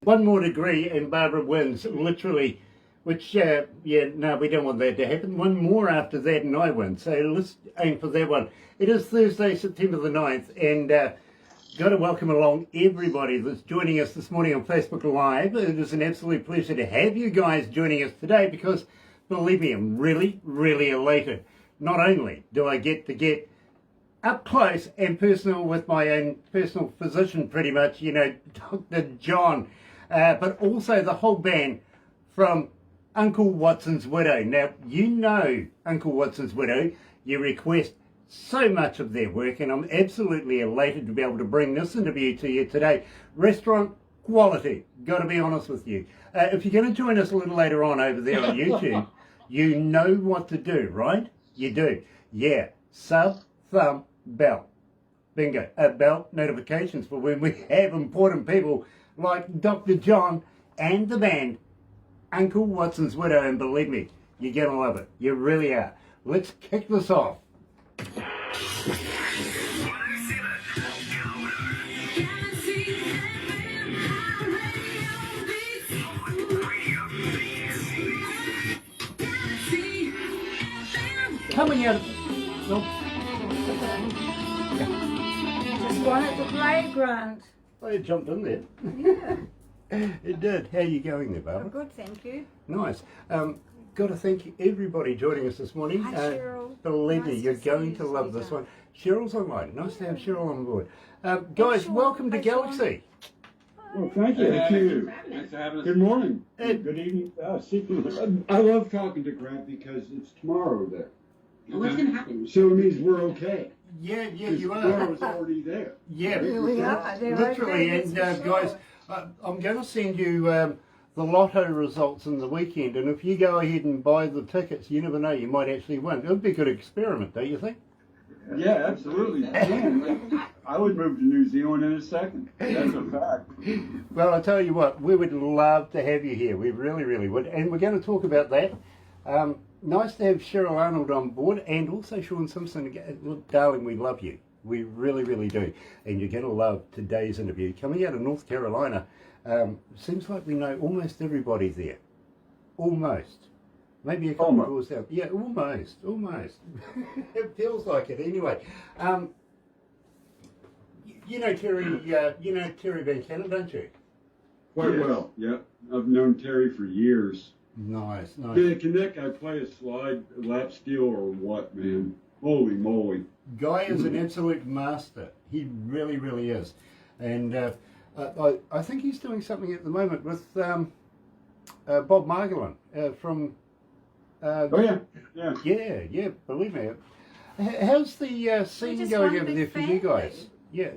One more degree and Barbara wins, literally, which, no, we don't want that to happen. One more after that and I win. So let's aim for that one. It is Thursday, September the 9th, and got to welcome along everybody that's joining us this morning on Facebook Live. It is an absolute pleasure to have you guys joining us today because, believe me, I'm really, really elated. Not only do I get to get up close and personal with my own personal physician, pretty much, Dr. John, but also the whole band from Uncle Watson's Widow. Now, you know Uncle Watson's Widow, you request so much of their work, and I'm absolutely elated to be able to bring this interview to you today. Restaurant quality, got to be honest with you. If you're going to join us a little later on over there on YouTube, you know what to do, right? You do. Yeah, sub, thumb, bell. Bingo. Bell notifications for when we have important people like Dr. John and the band, Uncle Watson's Widow, and believe me, you're going to love it. You really are. Let's kick this off. Coming out of... Just one at the playground. Oh, it jumped in there. Yeah. It did. How are you going there, Oh, Barbara? good, thank you. Nice. Got to thank everybody joining us this morning. Hi, Cheryl. Believe me, Nice you're to see going you, to love this sweetheart. one. Cheryl's online. Nice to have Cheryl on board. Guys, Sean. welcome to Hi, Sean. Galaxy. Well, thank you. Thank you. Thanks for having us. Good morning. Hey. Good evening. I love talking to Grant because it's tomorrow there. What's going to happen? So it means we're okay. Yeah, Because you are. tomorrow's already there. Yeah, Here we are. They're literally. okay, And that's for guys, sure. I'm going to send you the lotto results in the weekend. And if you go ahead and buy the tickets, you never know, you might actually win. It would be a good experiment, don't you think? Yeah, absolutely. Man, I would move to New Zealand in a second. That's a fact. Well, I tell you what, we would love to have you here. We really, really would. And we're going to talk about that. Nice to have Cheryl Arnold on board and also Sean Simpson. Look, darling, we love you. We really, really do. And you're going to love today's interview. Coming out of North Carolina, seems like we know almost everybody there. Almost. Maybe a couple of doors down. Yeah, almost. It feels like it anyway. You know Terry Van Cannon, don't you? Quite well, yeah. I've known Terry for years. Nice. Can that guy play a slide, lap steel, or what, man? Holy moly. Guy is an absolute master. He really, really is. And I think he's doing something at the moment with Bob Margolin from... Yeah. Yeah, believe me. How's the scene just going one over big there for you family. guys? Yeah.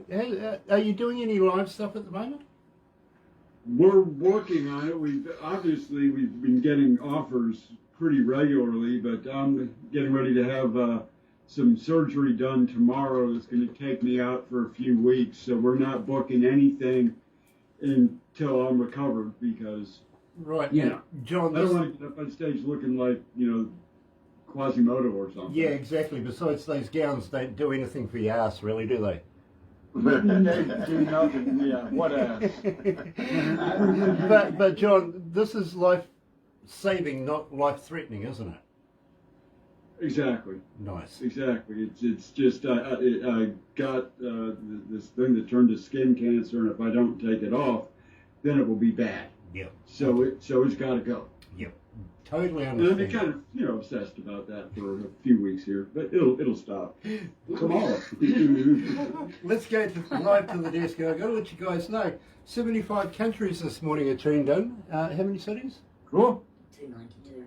Are you doing any live stuff at the moment? We're working on it. We've been getting offers pretty regularly, but I'm getting ready to have some surgery done tomorrow that's going to take me out for a few weeks. So we're not booking anything until I'm recovered because, Right. you know, John, I don't want to get up on stage looking like, Quasimodo or something. yeah, exactly. Besides, those gowns don't do anything for your ass, really, do they? They do nothing. Yeah, what ass. But John, this is life-saving, not life-threatening, isn't it? Exactly. Nice. Exactly. It's just I got this thing that turned to skin cancer, and if I don't take it off, then it will be bad. Yep. So it's got to go. Yep. Totally And I've been understand. kind of obsessed about that for a few weeks here, but it'll stop tomorrow. Let's go live to the desk. And I've got to let you guys know, 75 countries this morning are tuned in. How many cities? Cool. 292.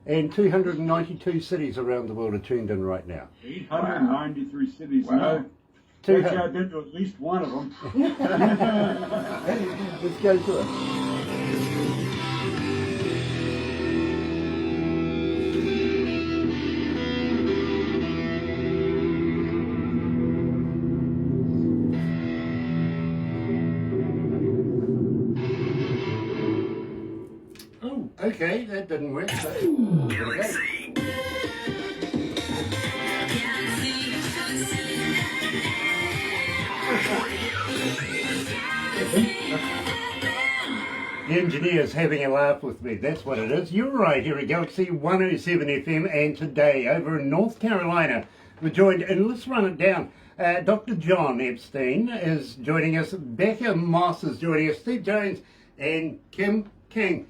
And 292 cities around the world are tuned in right now. 893 cities. Wow. Now, actually, I've been to at least one of them. Let's go to it. Oh, okay, that didn't work. So Galaxy. The engineer's having a laugh with me, that's what it is. You're right here at Galaxy 107 FM, and today over in North Carolina, we're joined, and let's run it down. Dr. John Epstein is joining us, Becca Moss is joining us, Steve Jones, and Kim King,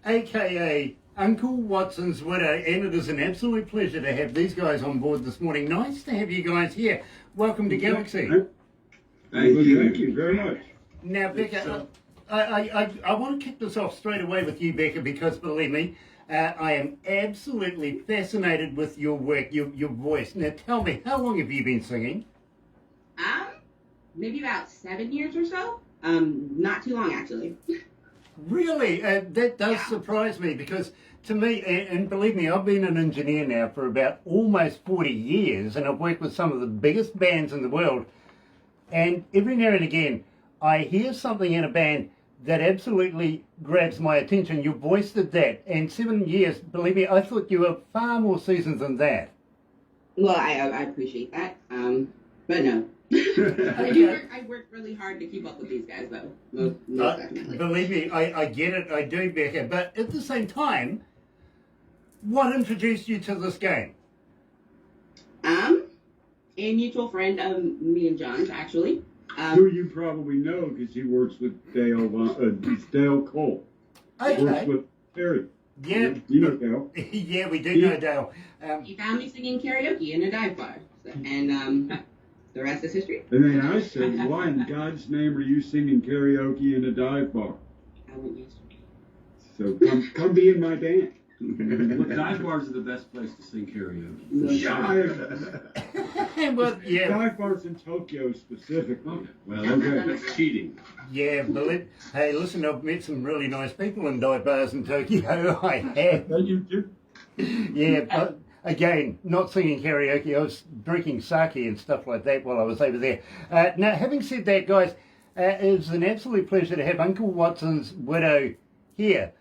aka Uncle Watson's widow, and it is an absolute pleasure to have these guys on board this morning. Nice to have you guys here. Welcome to Galaxy. Thank you very much. Now, Becca, I want to kick this off straight away with you, Becca, because believe me, I am absolutely fascinated with your work, your voice. Now, tell me, how long have you been singing? Maybe about 7 years or so. Not too long, actually. Really? That does surprise me, because to me, and believe me, I've been an engineer now for about almost 40 years, and I've worked with some of the biggest bands in the world, and every now and again, I hear something in a band that absolutely grabs my attention. Your voice did that, and 7 years, believe me, I thought you were far more seasoned than that. Well, I appreciate that. But no. I work really hard to keep up with these guys, though. Most definitely. Believe me, I get it, I do, Becca, but at the same time, what introduced you to this game? A mutual friend of me and John's, actually. Who you probably know because he works with Dale. It's Dale Cole. Okay. Works with Terry. Yeah. You know Dale. Yeah, we do know Dale. He found me singing karaoke in a dive bar, and the rest is history. And then I said, why in God's name are you singing karaoke in a dive bar? I went yesterday. So come be in my band. Well, dive bars are the best place to sing karaoke. Well, yeah. Dive bars in Tokyo specifically. Okay. Well, that's cheating. Yeah, hey, listen, I've met some really nice people in dive bars in Tokyo. I have. You do? Yeah, but again, not singing karaoke. I was drinking sake and stuff like that while I was over there. Now, having said that, guys, it's an absolute pleasure to have Uncle Watson's widow here.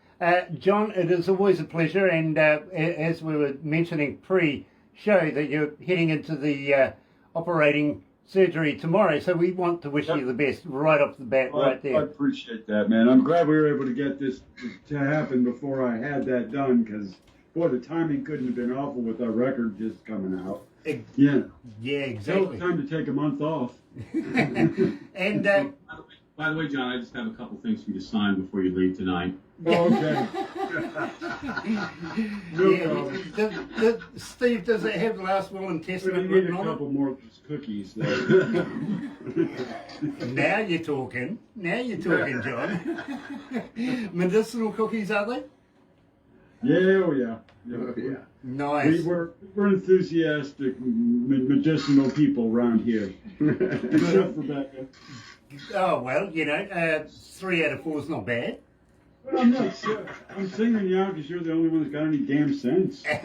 John, it is always a pleasure, and as we were mentioning pre-show, that you're heading into the operating surgery tomorrow, so we want to wish you the best right off the bat, right there. I appreciate that, man. I'm glad we were able to get this to happen before I had that done, because, boy, the timing couldn't have been awful with our record just coming out. Yeah. Yeah, exactly. Time to take a month off. And by the way, John, I just have a couple things for you to sign before you leave tonight. Okay. Steve, does it have last will and testament We need written a on couple more cookies there. it? Now you're talking. Now you're talking, John. Medicinal cookies, are they? Yeah, oh yeah. Yeah. Nice. We're enthusiastic, medicinal people around here. Except for Becca. Oh, well, 3 out of 4 is not bad. Well, I'm not sure. I'm singing you out because you're the only one that's got any damn sense. For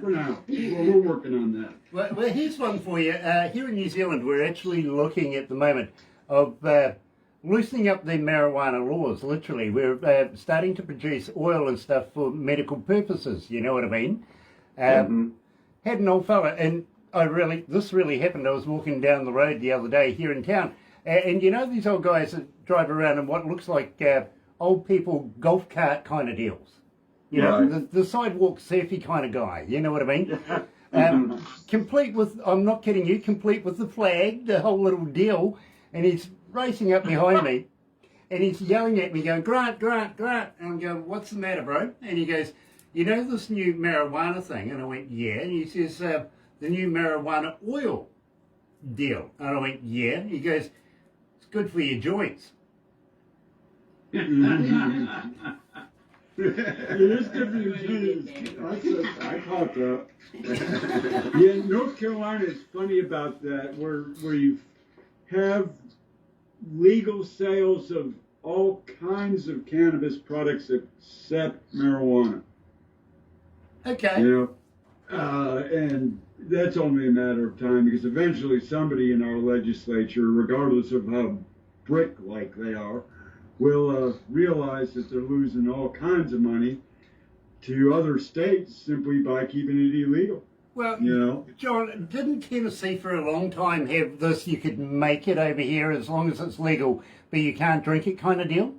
now. Well, we're working on that. Well, here's one for you. Here in New Zealand, we're actually looking at the moment of loosening up the marijuana laws, literally. We're starting to produce oil and stuff for medical purposes, you know what I mean? Had an old fella, and this really happened. I was walking down the road the other day here in town, and you know these old guys that drive around in what looks like old people golf cart kind of deals. You know, the sidewalk surfy kind of guy, you know what I mean? Complete with, I'm not kidding you, complete with the flag, the whole little deal, and he's racing up behind me, and he's yelling at me going, Grant, Grant, Grant, and I'm going, what's the matter, bro? And he goes, you know this new marijuana thing? And I went, yeah. And he says, the new marijuana oil deal. And I went, yeah. He goes, it's good for your joints. It is different. I caught that. Yeah, North Carolina is funny about that, where you have legal sales of all kinds of cannabis products except marijuana. Okay. You know, and that's only a matter of time because eventually somebody in our legislature, regardless of how brick-like they are, will realize that they're losing all kinds of money to other states simply by keeping it illegal. Well, you know, John, didn't Tennessee for a long time have this, you could make it over here as long as it's legal, but you can't drink it kind of deal?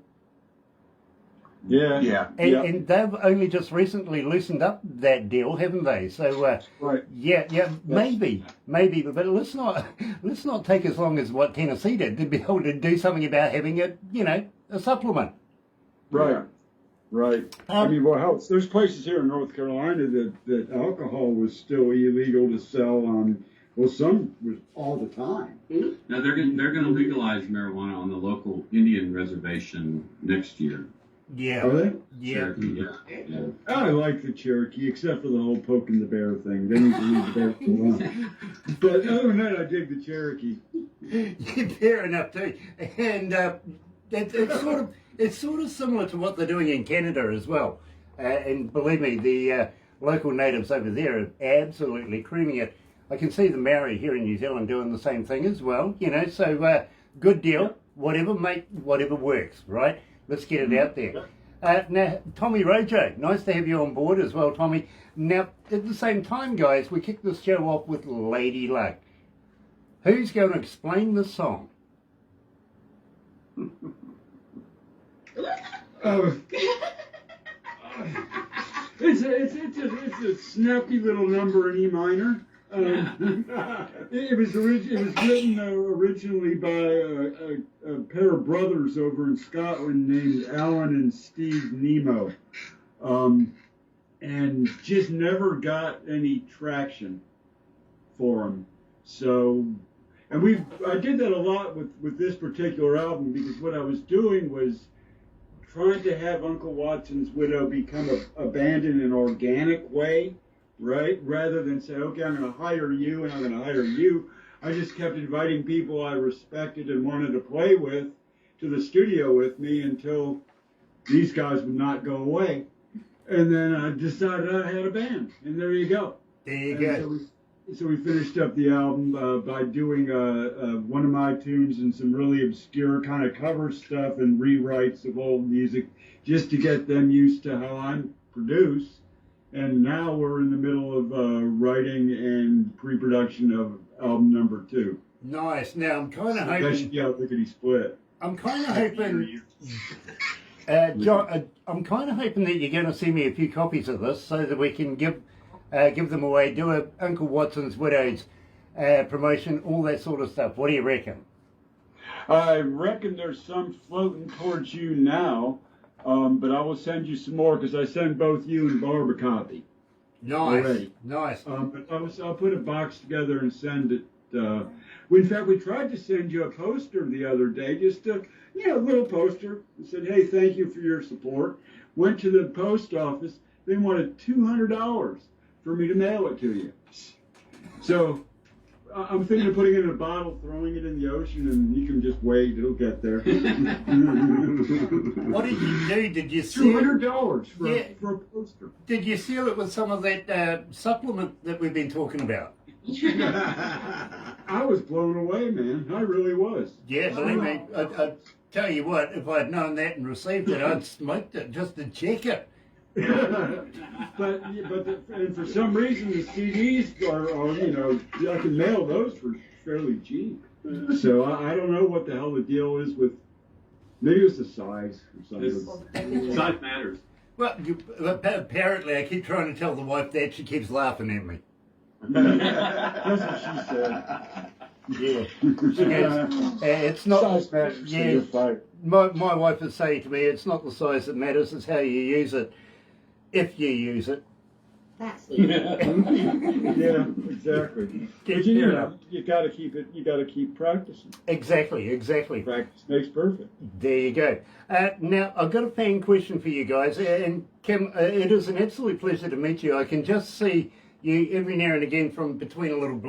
Yeah. And they've only just recently loosened up that deal, haven't they? So Right. maybe, but let's not take as long as what Tennessee did to be able to do something about having it, a supplement. Right. I mean, there's places here in North Carolina that alcohol was still illegal to sell on. Well, some was all the time. Now they're going to legalize marijuana on the local Indian reservation next year. Yeah. Are they? Yeah. Cherokee, yeah. I like the Cherokee, except for the whole poking the bear thing. They need to leave the bear alone. But other than that, I dig the Cherokee. Fair enough too. And it's sort of similar to what they're doing in Canada as well. And believe me, the local natives over there are absolutely creaming it. I can see the Maori here in New Zealand doing the same thing as well. So good deal. Whatever works, right? Let's get it out there. Now, Tommy Rojo, nice to have you on board as well, Tommy. Now, at the same time, guys, we kick this show off with Lady Luck. Who's going to explain this song? It's a snappy little number in E minor. It was written originally by a pair of brothers over in Scotland named Alan and Steve Nemo, and just never got any traction for them. So, and I did that a lot with this particular album, because what I was doing was trying to have Uncle Watson's Widow become a band in an organic way. Right? Rather than say, okay, I'm going to hire you and I'm going to hire you, I just kept inviting people I respected and wanted to play with to the studio with me until these guys would not go away. And then I decided I had a band. And there you go. There you go. So we finished up the album by doing one of my tunes and some really obscure kind of cover stuff and rewrites of old music just to get them used to how I produce. And now we're in the middle of writing and pre-production of album number 2. Nice. Now I'm kind of hoping. That should be out lickety split. I'm kind of hoping, John. I'm kind of hoping that you're going to send me a few copies of this so that we can give them away. Do a Uncle Watson's Widows promotion, all that sort of stuff. What do you reckon? I reckon there's some floating towards you now. But I will send you some more, because I send both you and Barb a copy. Nice, already. Nice. But I'll put a box together and send it. In fact, we tried to send you a poster the other day, just a little poster. And said, hey, thank you for your support. Went to the post office. They wanted $200 for me to mail it to you. So I'm thinking of putting it in a bottle, throwing it in the ocean, and you can just wait. It'll get there. What did you do? Did you seal $200 for a poster? Did you seal it with some of that supplement that we've been talking about? I was blown away, man. I really was. Yeah, believe me. I tell you what, if I'd known that and received it, I'd smoked it just to check it. but for some reason the CDs are I can mail those for fairly cheap. So I don't know what the hell the deal is with. Maybe it's the size or something. Size matters. Well, apparently I keep trying to tell the wife that. She keeps laughing at me. That's what she said. Yeah. She goes, it's not Size matters. Yeah. My wife is saying to me, it's not the size that matters, it's how you use it. If you use it. That's Yeah, exactly. But you got to keep it. You got to keep practicing. Exactly. Practice makes perfect. There you go. Now I've got a fan question for you guys, and Kim, it is an absolute pleasure to meet you. I can just see you every now and again from between a little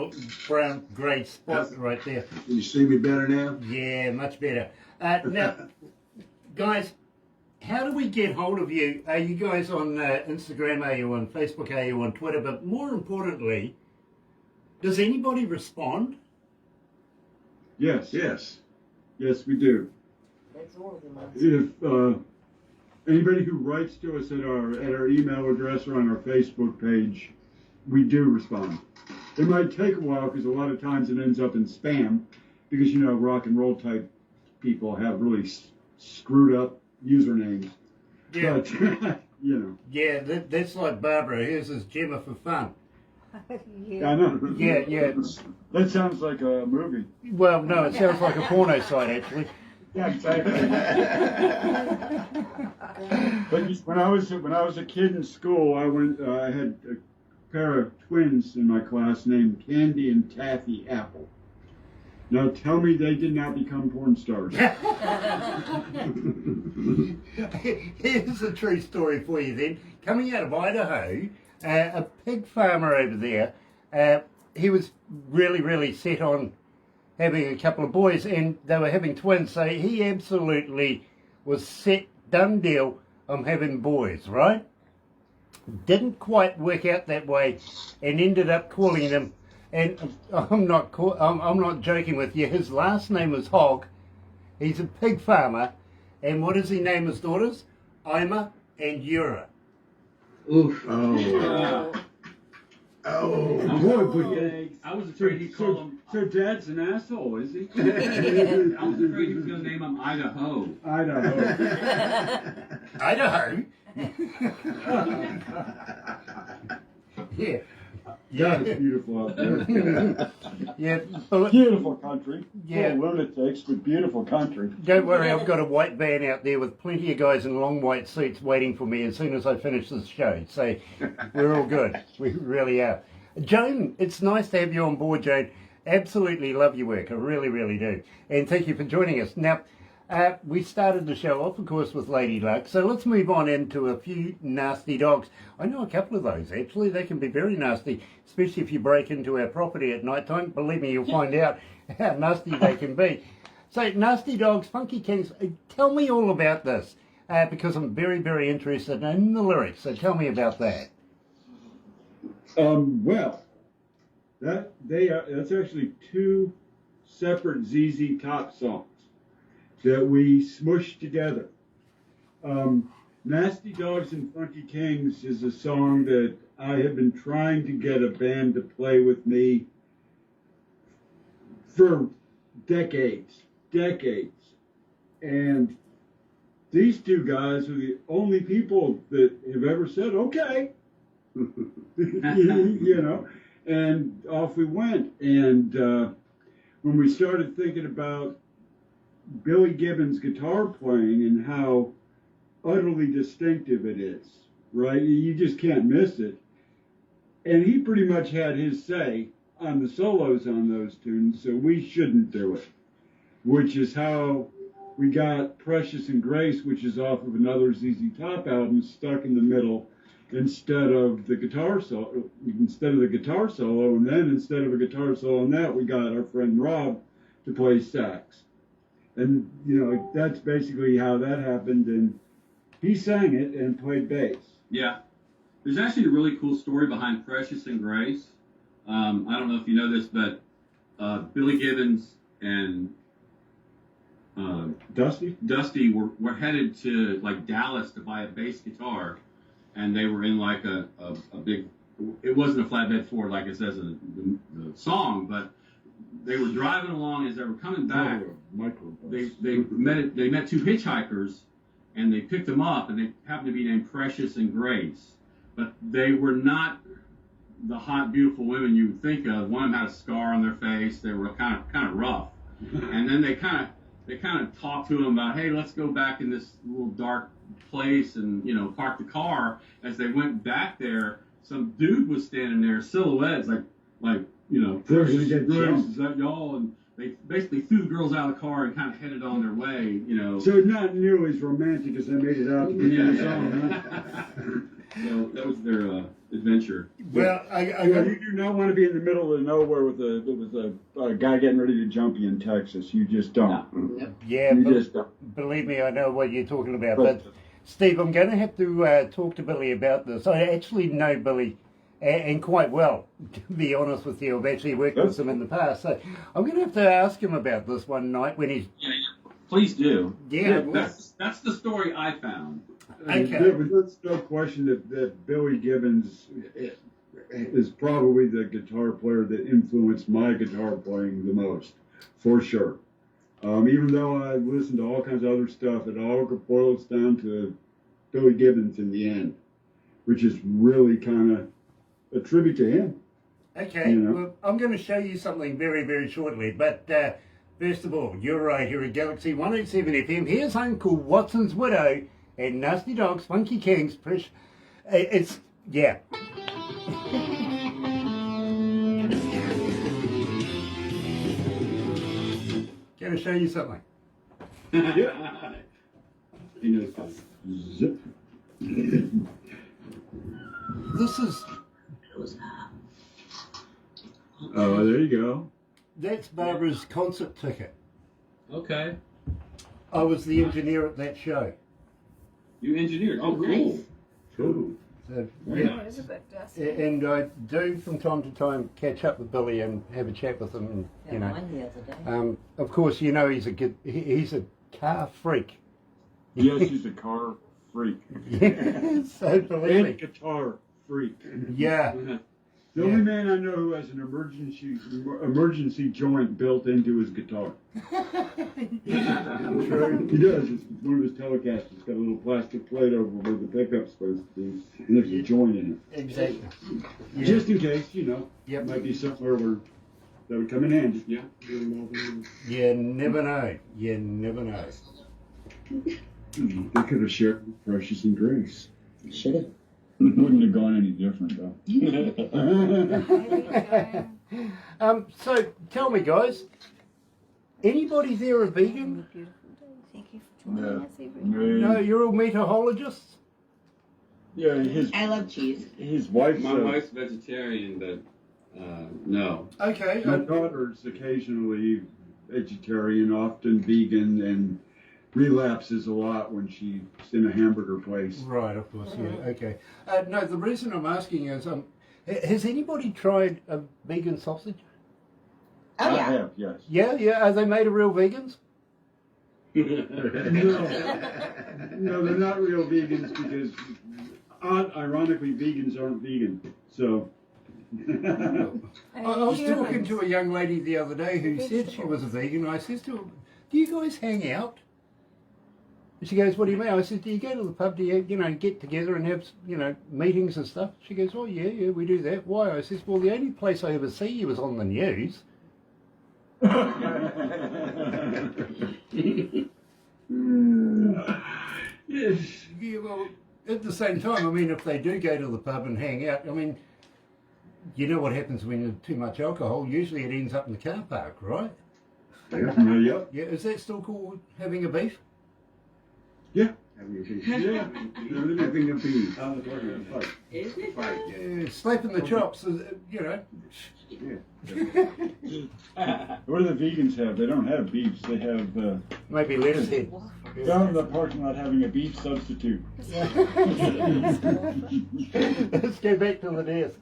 brown grey spot right there. Can you see me better now? Yeah, much better. Now, guys. How do we get hold of you? Are you guys on Instagram? Are you on Facebook? Are you on Twitter? But more importantly, does anybody respond? Yes, we do. That's all of them. If anybody who writes to us at our email address or on our Facebook page, we do respond. It might take a while because a lot of times it ends up in spam, because rock and roll type people have really screwed up usernames. Yeah. But, you know. Yeah, that's like Barbara. Hers is Gemma for fun. Yeah. I know. Yeah. That sounds like a movie. Well, no, it sounds like a porno site, actually. Yeah, exactly. But when I was a kid in school, I had a pair of twins in my class named Candy and Taffy Apple. Now tell me they did not become porn stars. Here's a true story for you then. Coming out of Idaho, a pig farmer over there, he was really, really set on having a couple of boys, and they were having twins, so he absolutely was set, done deal on having boys, right? Didn't quite work out that way, and ended up calling them, and I'm not joking with you, his last name was Hogg. He's a pig farmer, and what does he name his daughters? Ima and Yura. Oof. Oh. Oh, boy, but I was afraid he'd call him. So Dad's an asshole, is he? I was afraid he was going to name him Idaho. Idaho. Idaho? Yeah. God, it's beautiful out there. Yeah. Beautiful country. Yeah. Full of lunatics, but beautiful country. Don't worry, I've got a white van out there with plenty of guys in long white suits waiting for me as soon as I finish this show. So we're all good. We really are. Joan, it's nice to have you on board, Joan. Absolutely love your work. I really, really do. And thank you for joining us. Now, we started the show off, of course, with Lady Luck. So let's move on into a few nasty dogs. I know a couple of those, actually. They can be very nasty, especially if you break into our property at night time. Believe me, you'll find out how nasty they can be. So, nasty dogs, funky kings, tell me all about this, because I'm very, very interested in the lyrics. So tell me about that. Well, that's actually two separate ZZ Top songs that we smushed together. Nasty Dogs and Funky Kings is a song that I have been trying to get a band to play with me for decades. And these two guys are the only people that have ever said, okay. You know, and off we went. And when we started thinking about Billy Gibbons' guitar playing and how utterly distinctive it is, right? You just can't miss it. And he pretty much had his say on the solos on those tunes, so we shouldn't do it, which is how we got Precious and Grace, which is off of another ZZ Top album, stuck in the middle instead of the guitar solo, and then instead of a guitar solo on that, we got our friend Rob to play sax. And, you know, that's basically how that happened, and he sang it and played bass. Yeah. There's actually a really cool story behind Precious and Grace. I don't know if you know this, but Billy Gibbons and Dusty were headed to like Dallas to buy a bass guitar, and they were in like a big, it wasn't a flatbed Ford like it says in the song, but they were driving along. As they were coming back, they met two hitchhikers, and they picked them up, and they happened to be named Precious and Grace, but they were not the hot, beautiful women you would think of. One of them had a scar on their face. They were kind of rough, and then they kind of talked to them about, hey, let's go back in this little dark place and, you know, park the car. As they went back there, some dude was standing there, silhouettes, like you know, Precious and Grace, is that y'all? And they basically threw the girls out of the car and kind of headed on their way, you know. So not nearly as romantic as I made it out to be in the song, huh? So that was their adventure. Well, You do not want to be in the middle of nowhere with a guy getting ready to jump you in Texas. You just don't. Nope. yeah, You just don't. believe me, I know what you're talking about. But Steve, I'm going to have to talk to Billy about this. I actually know Billy, and quite well, to be honest with you. I've actually worked with him in the past. So I'm going to have to ask him about this one night when he's... Yeah, please do. Yeah. That's the story I found. Okay. There's no question that Billy Gibbons is probably the guitar player that influenced my guitar playing the most, for sure. Even though I listened to all kinds of other stuff, it all boils down to Billy Gibbons in the end, which is really kind of a tribute to him. Okay, You know. well, I'm going to show you something very, very shortly. But first of all, you're right here at Galaxy 107 FM. Here's Uncle Watson's Widow and Nasty Dogs, Funky Kings. It's, yeah. Going to show you something. Yeah. He knows how to zip. This is, Oh, there you go. that's Barbara's concert ticket. Okay. I was the engineer at that show. You engineered. Oh, cool. Nice. Cool. So, Very Oh, nice. it's a bit dusty. and I do from time to time catch up with Billy and have a chat with him, and you know. Mine the other day. Of course, you know he's a car freak. Yes, he's a car freak. So believe And me. guitar freak. Yeah. The only man I know who has an emergency joint built into his guitar. True. He does. It's one of his Telecasters. It's got a little plastic plate over where the pickup's supposed to be, and there's a joint in it. Exactly. Yeah. Just in case, you know, Yep. might be somewhere where that would come in handy. Yeah. You never know. You never know. They could have shared Precious and Grace. Should have. Wouldn't have gone any different though. So tell me, guys, anybody there a vegan? Beautiful day. Thank you for joining us, everyone. No, you're all meatahologists. Yeah, I love cheese. his wife. My wife's vegetarian, but no. Okay. My daughter's occasionally vegetarian, often vegan, and relapses a lot when she's in a hamburger place. Right, of course, yeah, okay. No, the reason I'm asking is, has anybody tried a vegan sausage? Oh, I yeah. have, yes. Yeah, yeah. Are they made of real vegans? No, they're not real vegans because, ironically, vegans aren't vegan. So. I was talking to a young lady the other day who said she was a vegan. I said to her, do you guys hang out? And she goes, what do you mean? I said, do you go to the pub, do you, get together and have, meetings and stuff? She goes, oh, yeah, we do that. Why? I says, well, the only place I ever see you is on the news. Yes. Yeah, well, at the same time, I mean, if they do go to the pub and hang out, I mean, you know what happens when there's too much alcohol? Usually it ends up in the car park, right? Yep. Yeah, is that still called having a beef? Yeah. Yeah. Having a beef. Isn't it? Yeah, slapping the chops, What do the vegans have? They don't have beefs. They have. maybe lettuce head. Down in the parking lot having a beef substitute. Let's go back to the desk.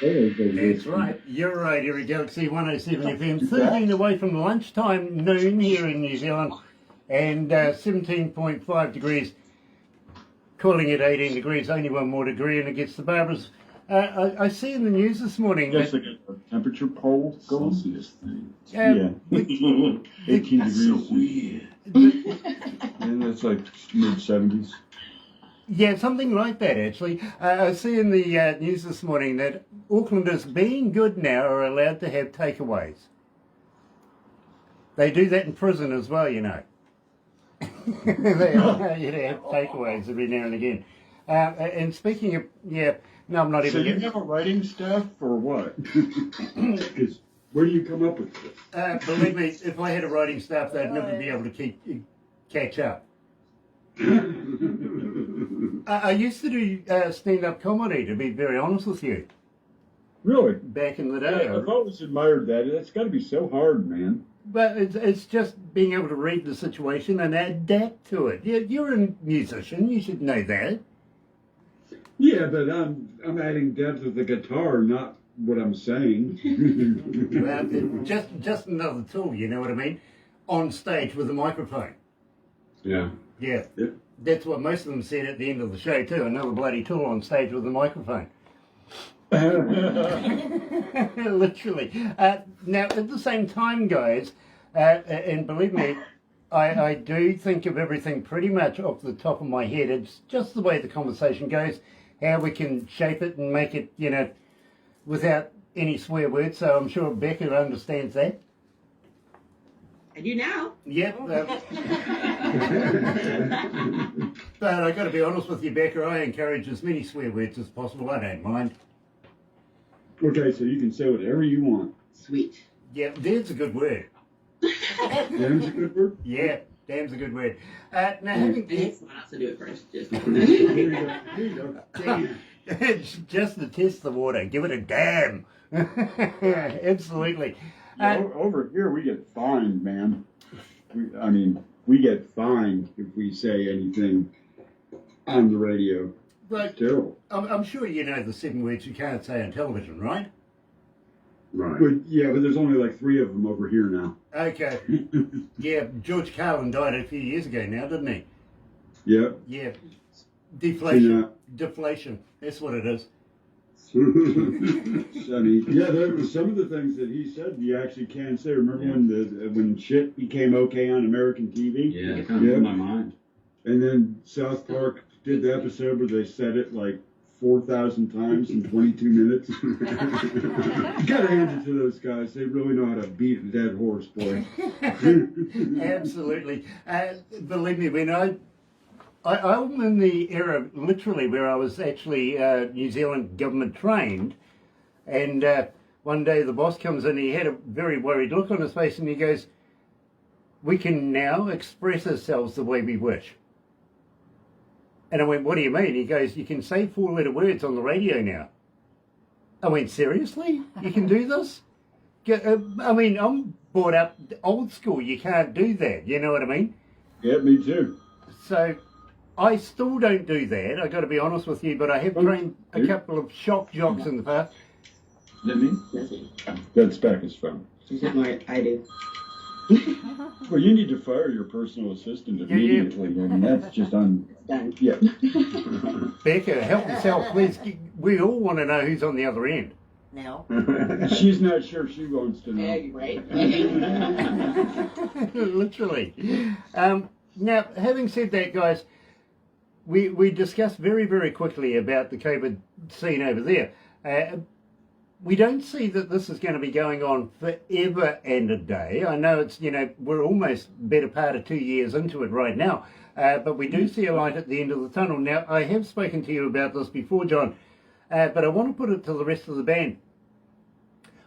That's right. You're right here at Galaxy 107 FM. 13 away from lunchtime, noon here in New Zealand, and 17.5 degrees. Cooling at 18 degrees, only one more degree, and it gets the Barbaras. I see in the news this morning Yes, that they got a temperature poll going. Celsius thing. Yeah. 18 That's so degrees. weird. And that's like mid-70s. yeah, something like that actually. I see in the news this morning that Aucklanders, being good now, are allowed to have takeaways. They do that in prison as well, you know. They allow you to have takeaways every now and again. And speaking of, no, I'm not So even you getting... have a writing staff or what? Because where do you come up with this? Believe me, if I had a writing staff, they'd never be able to catch up. I used to do stand-up comedy, to be very honest with you. Really? back in the day. I've always admired that. It's got to be so hard, man. But it's just being able to read the situation and adapt to it. You're a musician, you should know that. Yeah, but I'm adding depth with the guitar, not what I'm saying. Well, just another tool, you know what I mean? On stage with a microphone. Yeah. Yeah. Yep. That's what most of them said at the end of the show too. Another bloody tool on stage with a microphone. Literally. Now, at the same time, guys, and believe me, I do think of everything pretty much off the top of my head. It's just the way the conversation goes, how we can shape it and make it, you know, without any swear words. So I'm sure Becca understands that. I do now. Yep. But I got to be honest with you, Becca, I encourage as many swear words as possible. I don't mind. Okay, so you can say whatever you want. Sweet. Yeah, there's a good word. Damn's a good word? Yeah, damn's a good word. Now, having I need someone else to do it first. Just Here you go. Here you go. damn, just to test the water, give it a damn. Absolutely. Over here, we get fined, man. We get fined if we say anything on the radio. But Terrible. I'm sure you know the 7 words you can't say on television, right? Right. But there's only like 3 of them over here now. Okay. Yeah, George Carlin died a few years ago now, didn't he? Yep. Yeah. Deflation. Yeah. Deflation. That's what it is. I mean, yeah, there were some of the things that he said you actually can say. Remember when shit became okay on American TV? Yeah, it comes to my mind. And then South Park did the episode where they said it like 4,000 times in 22 minutes. You gotta hand it to those guys. They really know how to beat a dead horse, boy. Absolutely. Believe me, when I'm in the era, literally, where I was actually New Zealand government trained, and one day the boss comes in, he had a very worried look on his face, and he goes, "We can now express ourselves the way we wish." And I went, "What do you mean?" He goes, "You can say 4-letter words on the radio now." I went, "Seriously? You can do this?" I mean, I'm brought up old school. You can't do that. You know what I mean? Yeah, me too. So I still don't do that. I got to be honest with you, but I have trained a couple of shock jocks in the past. Is that me? That's Becca's phone. I do. Well, you need to fire your personal assistant immediately. I mean, that's just Done. Yeah. Becca, help yourself, please. We all want to know who's on the other end. No. She's not sure she wants to know. Yeah, right. Literally. Now, having said that, guys, we discussed very, very quickly about the COVID scene over there. We don't see that this is going to be going on forever and a day. I know it's, we're almost better part of 2 years into it right now, but we do see a light at the end of the tunnel. Now, I have spoken to you about this before, John, but I want to put it to the rest of the band.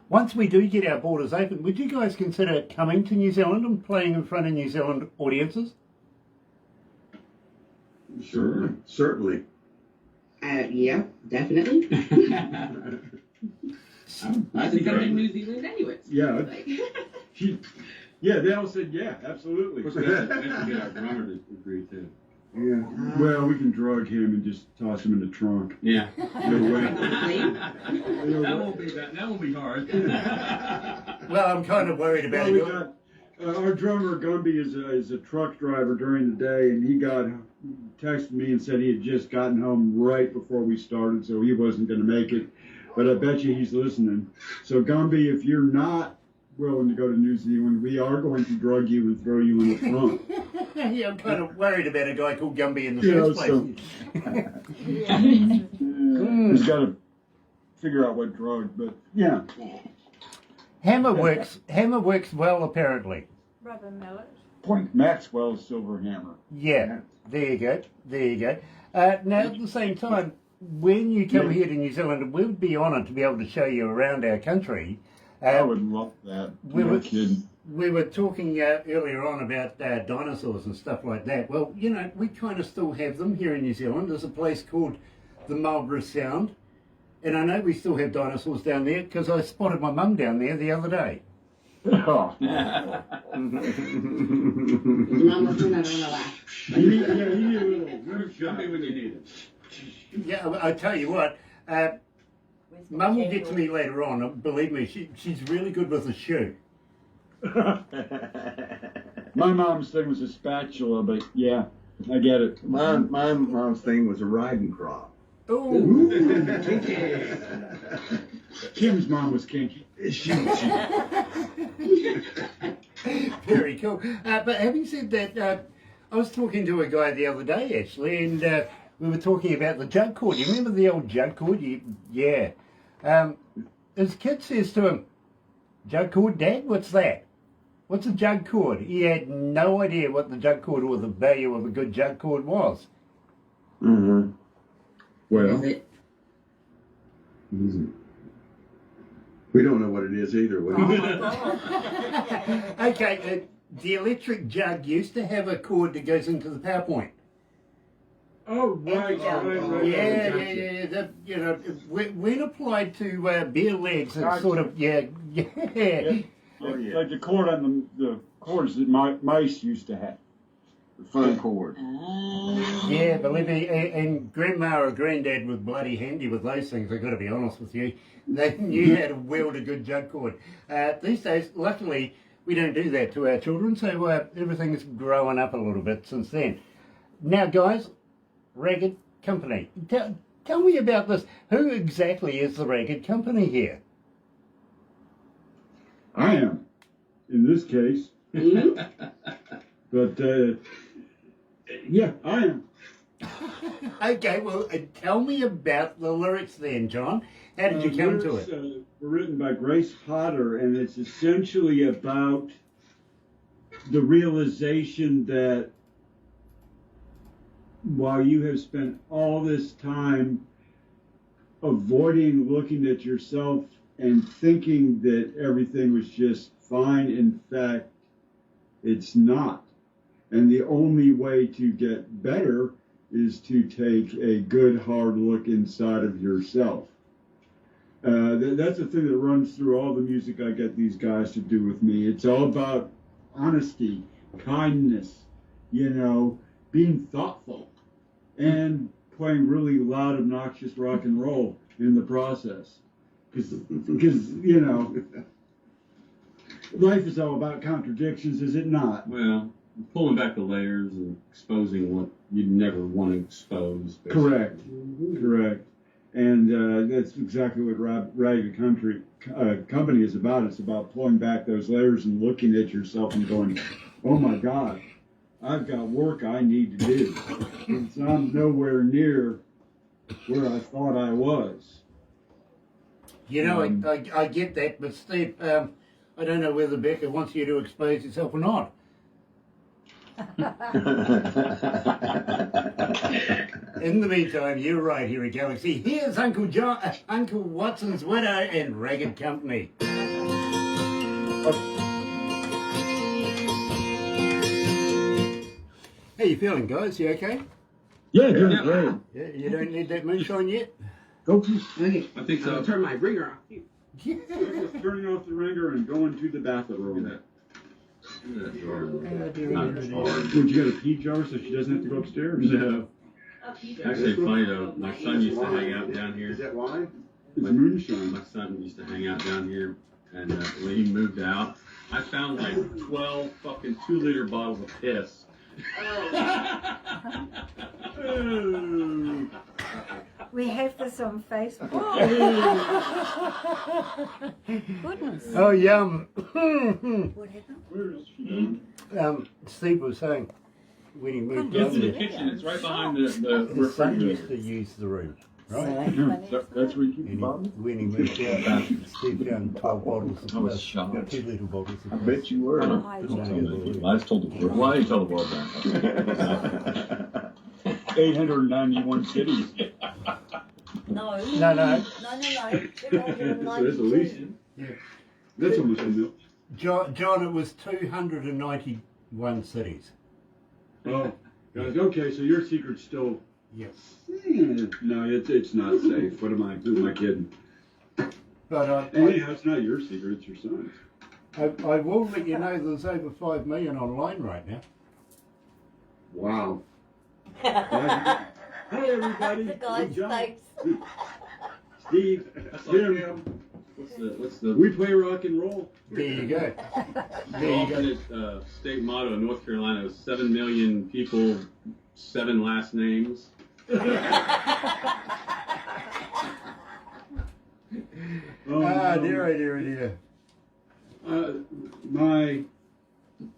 Once we do get our borders open, would you guys consider coming to New Zealand and playing in front of New Zealand audiences? Sure. Certainly. Yeah, definitely. I think I'm I in New Zealand anyways. Yeah. Like, Yeah, they all said yeah, absolutely. we have to get our drummer to agree too. Yeah. Well, we can drug him and just toss him in the trunk. Yeah. No way. That won't be hard. Well, I'm kind of worried about Well, we it. got, our drummer Gumby is a truck driver during the day, and he texted me and said he had just gotten home right before we started, so he wasn't going to make it. But I bet you he's listening. So Gumby, if you're not willing to go to New Zealand, we are going to drug you and throw you in the trunk. Yeah, I'm kind of worried about a guy called Gumby in the You know, first place. He's got to figure out what drug, but yeah. Hammer works well, apparently. Rubber mallet. Point Maxwell's silver hammer. Yeah, there you go. Now, at the same time, when you come here to New Zealand, we would be honoured to be able to show you around our country. I would love that. No kidding. We were talking earlier on about dinosaurs and stuff like that. Well, we kind of still have them here in New Zealand. There's a place called the Marlborough Sound, And I know we still have dinosaurs down there because I spotted my mum down there the other day. Oh. Mom was doing that on the laugh. Jump in when you need it. Yeah, I tell you what, Mum will get to me later on. Believe me, she's really good with a shoe. My mom's thing was a spatula, but yeah, I get it. My mom's thing was a riding crop. Ooh. Kim's mom was kinky. Very cool. But having said that, I was talking to a guy the other day actually, and we were talking about the jug cord. You remember the old jug cord? Yeah. His kid says to him, "Jug cord, Dad? What's that? What's a jug cord?" He had no idea what the jug cord or the value of a good jug cord was. Mm-hmm. Well, Is it? we don't know what it is either. What do you Okay, the electric jug used to have a cord that goes into the power point. Oh, right. Yeah. That, you know, when applied to bare legs, it's sort of, yeah. Oh, yeah. Like the cord on the cords that mice used to have. The fun cord. Yeah, believe me, and Grandma or Granddad was bloody handy with those things, I've got to be honest with you. They knew how to wield a good jug cord. These days, luckily, we don't do that to our children, so everything's growing up a little bit since then. Now, guys, Ragged Company. Tell me about this. Who exactly is the Ragged Company here? I am, in this case. But, yeah, I am. Okay, well, tell me about the lyrics then, John. How did you come to it? Were written by Grace Potter, and it's essentially about the realization that while you have spent all this time avoiding looking at yourself and thinking that everything was just fine, in fact, it's not. And the only way to get better is to take a good hard look inside of yourself. That's the thing that runs through all the music I get these guys to do with me. It's all about honesty, kindness, you know, being thoughtful, and playing really loud, obnoxious rock and roll in the process. Because you know, life is all about contradictions, is it not? Well, pulling back the layers and exposing what you'd never want to expose. Basically. Correct. Correct. And that's exactly what Ragged Company is about. It's about pulling back those layers and looking at yourself and going, oh my God, I've got work I need to do. And so I'm nowhere near where I thought I was. You know, I get that, but Steve, I don't know whether Becca wants you to expose yourself or not. In the meantime, you're right here at Galaxy. Here's Uncle Watson's Widow and Ragged Company. How you feeling, guys? You okay? Yeah, doing great. Yeah, you don't need that moonshine yet? Okay. I think so. Turn my ringer off. Just turning off the ringer and going to the bathroom. Not hard. Would you get a pee jar so she doesn't have to go upstairs? No. Actually, funny though, my son used to hang out down here. Is that why? It's moonshine. My son used to hang out down here, and when he moved out, I found like 12 fucking 2-liter bottles of piss. We have this on Facebook. Goodness. Oh, yum. What happened? Where is she? Steve was saying when he moved It's in down the there, kitchen. It's right behind the his son used to refrigerator. use the room, right? That's where you keep the And bottle? when he moved out, Steve found 12 bottles of I was shocked. 2-liter bottles of I bet you were. I I just told the world. Why did you tell the world that? 891 cities. No. No. No. That's almost a mil. John, it was 291 cities. Oh, guys, okay, so your secret's still Yes. No, it's not safe. Who am I kidding? But Anyhow, it's not your secret, it's your son's. I will let you know there's over 5 million online right now. Wow. Hi, everybody. The guy's Good job. face. Steve, That's Jim, What's the we play rock and roll. There you go. the There you go. alternate state motto in North Carolina is 7 million people, 7 last names. Oh, no. Dear. My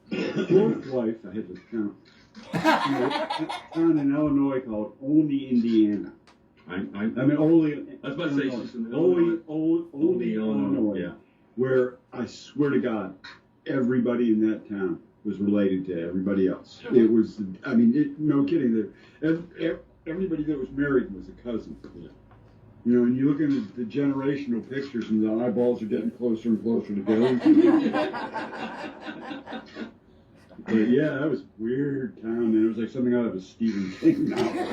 fourth wife, I had to count, found in Illinois called Olney, Indiana. I I was about to say she's from Olney, Olney, Illinois. Yeah. Where I swear to God, everybody in that town was related to everybody else. It was, no kidding. Everybody that was married was a cousin. Yeah. You know, and you look at the generational pictures, and the eyeballs are getting closer and closer together. But yeah, that was a weird town, and it was like something out of a Stephen King novel.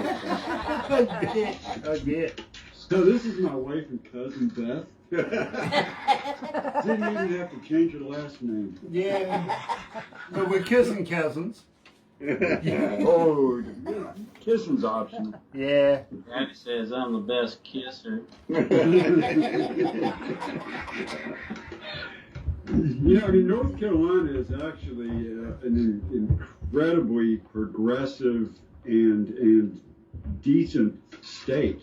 I bet. So this is my wife and cousin Beth. Didn't even have to change her last name. Yeah. But we're kissing cousins. Oh, kissing's optional. Yeah. Daddy says I'm the best kisser. North Carolina is actually an incredibly progressive and decent state.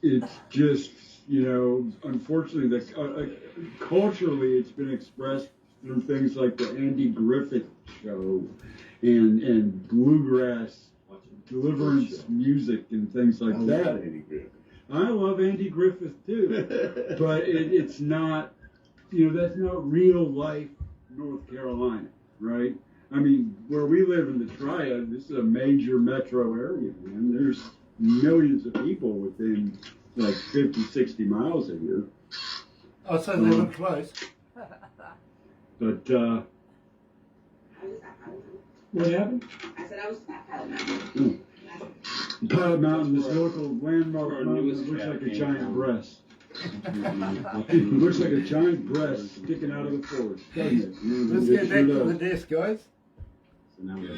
It's just, unfortunately, culturally, it's been expressed through things like the Andy Griffith Show and bluegrass deliverance music and things like that. Andy Griffith. I love Andy Griffith too, but it's not, that's not real life North Carolina, right? I mean, where we live in the Triad, this is a major metro area, man. There's millions of people within like 50, 60 miles of here. Oh, so they look close. But, what happened? I said I was at Pilot Mountain. Pilot Mountain, this local landmark Our mountain, newest looks like a came giant from- breast. It looks like a giant breast sticking out of the forest, doesn't it? Let's It get back sure to the does. desk, guys. So now we have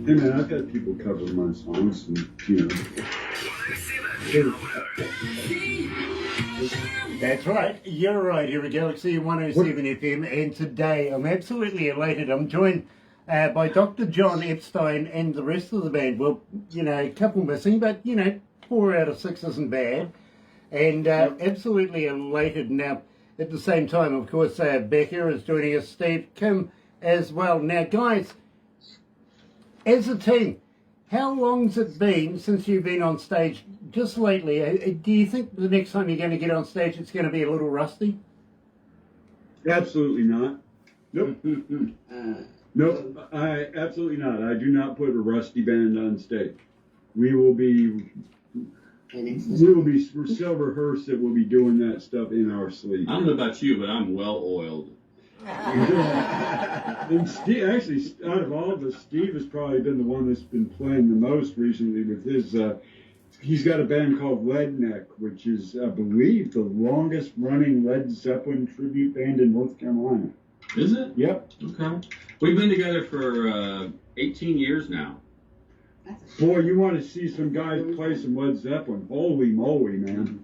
Hey man, I've got people covering my songs, and That's right. You're right here at Galaxy 107 FM, and today I'm absolutely elated. I'm joined by Dr. John Epstein and the rest of the band. Well, a couple missing, but 4 out of 6 isn't bad. And absolutely elated. Now, at the same time, of course, Becca is joining us, Steve, Kim as well. Now, guys, as a team, how long's it been since you've been on stage just lately? Do you think the next time you're going to get on stage it's going to be a little rusty? absolutely not. Nope. Nope. Absolutely not. I do not put a rusty band on stage. We will be we're so rehearsed that we'll be doing that stuff in our sleep. I don't know about you, but I'm well oiled. And Steve, actually, out of all of us, Steve has probably been the one that's been playing the most recently with his. He's got a band called Leadneck, which is, I believe, the longest running Led Zeppelin tribute band in North Carolina. Is it? Yep. Okay. We've been together for 18 years now. Boy, you want to see some guys play some Led Zeppelin? Holy moly, man!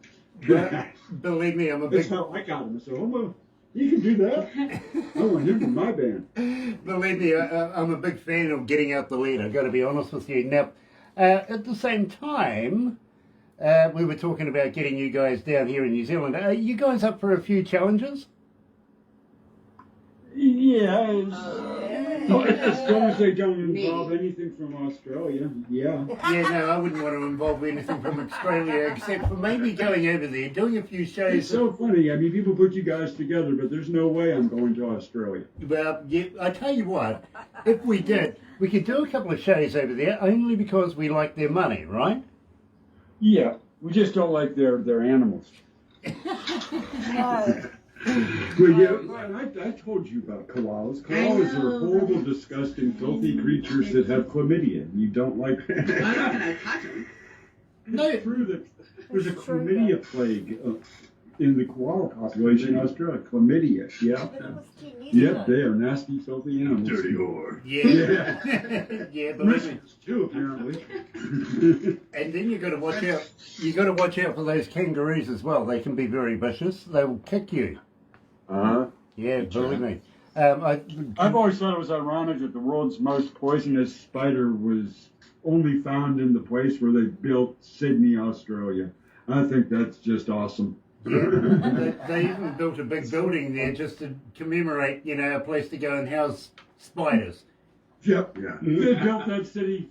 Believe me, I'm a That's big. how I got him. I said, "Oh, you can do that. I want him in my band." Believe me, I'm a big fan of getting out the lead. I've got to be honest with you. Now, at the same time, we were talking about getting you guys down here in New Zealand. Are you guys up for a few challenges? Yeah. Oh, as long as they don't involve anything from Australia, yeah. Yeah, no, I wouldn't want to involve anything from Australia except for maybe going over there, doing a few It's shows. so funny. I mean, people put you guys together, but there's no way I'm going to Australia. Well, yeah, I tell you what, if we did, we could do a couple of shows over there only because we like their money, right? Yeah, we just don't like their animals. No. Well, yeah, I told you about koalas. Koalas are horrible, disgusting, filthy creatures that have chlamydia. You don't like I'm not that. gonna touch them. It's true that there's a It's true, chlamydia plague in the koala population in Australia. Chlamydia, yeah. But it was 10 years Yep, ago. they are nasty, filthy animals. Dirty whore. Yeah. Yeah, believe me. Christians too, apparently. And then you got to watch out. You got to watch out for those kangaroos as well. They can be very vicious. They will kick you. Yeah, believe me. I've always thought it was ironic that the world's most poisonous spider was only found in the place where they built Sydney, Australia. I think that's just awesome. they even built a big building there just to commemorate, a place to go and house spiders. Yep. Yeah. They built that city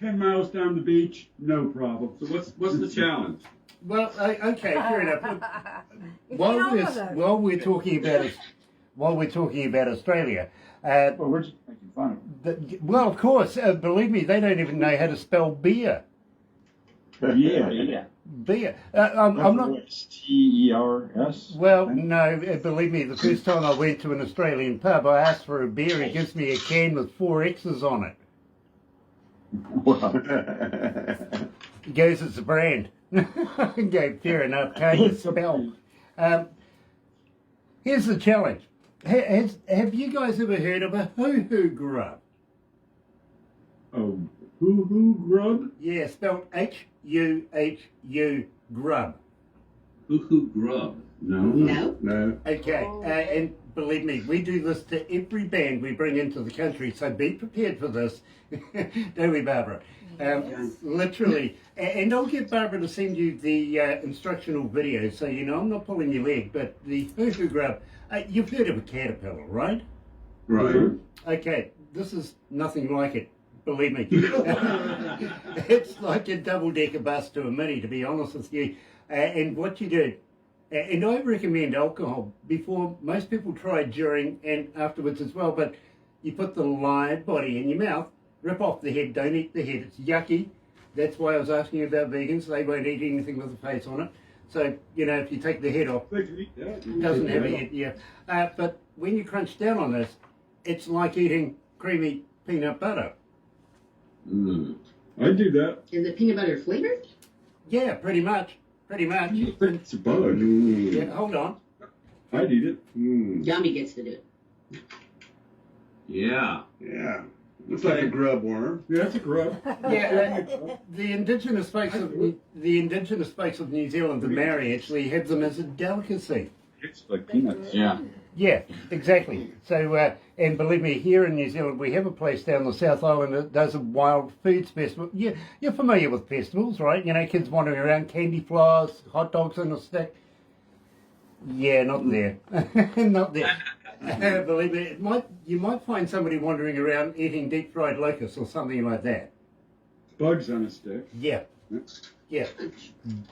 10 miles down the beach, no problem. So what's the challenge? Well, okay, fair enough. While While we're talking about Australia, Well, we're just making fun of well, of course, believe me, they don't even know how to spell beer. it. Yeah. Beer. I'm not. It's T-E-R-S. Well, no, believe me, the first time I went to an Australian pub, I asked for a beer. He gives me a can with 4 X's on it. He goes, it's a brand. I go, fair enough, can't you spell? Here's the challenge. Have you guys ever heard of a hoo-hoo grub? Oh, hoo-hoo grub? Yeah, spelled H-U-H-U grub. Hoo-hoo grub. No. No. No. Okay, and believe me, we do this to every band we bring into the country, so be prepared for this. Don't we, Barbara? Literally. And I'll get Barbara to send you the instructional video, so I'm not pulling your leg, but the hoo-hoo grub, you've heard of a caterpillar, right? Right. Okay, this is nothing like it. Believe me. It's like a double-decker bus to a mini, to be honest with you. And what you do, and I recommend alcohol before. Most people try it during and afterwards as well, but you put the live body in your mouth, rip off the head, don't eat the head, it's yucky. That's why I was asking about vegans. They won't eat anything with a face on it. So, if you take the head off, They can eat that. it doesn't have a head, yeah. But when you crunch down on this, it's like eating creamy peanut butter. Mm. I do that. Is it peanut butter flavored? Yeah, pretty much. Pretty much. It's a bug. Yeah, hold on. I'd eat it. Yummy gets to do it. Yeah. Yeah. Looks like a grub worm. Yeah, that's a grub. Yeah, the indigenous folks of New Zealand, the Maori, actually have them as a delicacy. It's like peanuts. Yeah. Yeah, exactly. So, and believe me, here in New Zealand, we have a place down the South Island that does a wild foods festival. Yeah, you're familiar with festivals, right? Kids wandering around, candy flowers, hot dogs on a stick. Yeah, not there. Not there. Believe me, you might find somebody wandering around eating deep fried locusts or something like that. Bugs on a stick. Yeah. Yeah.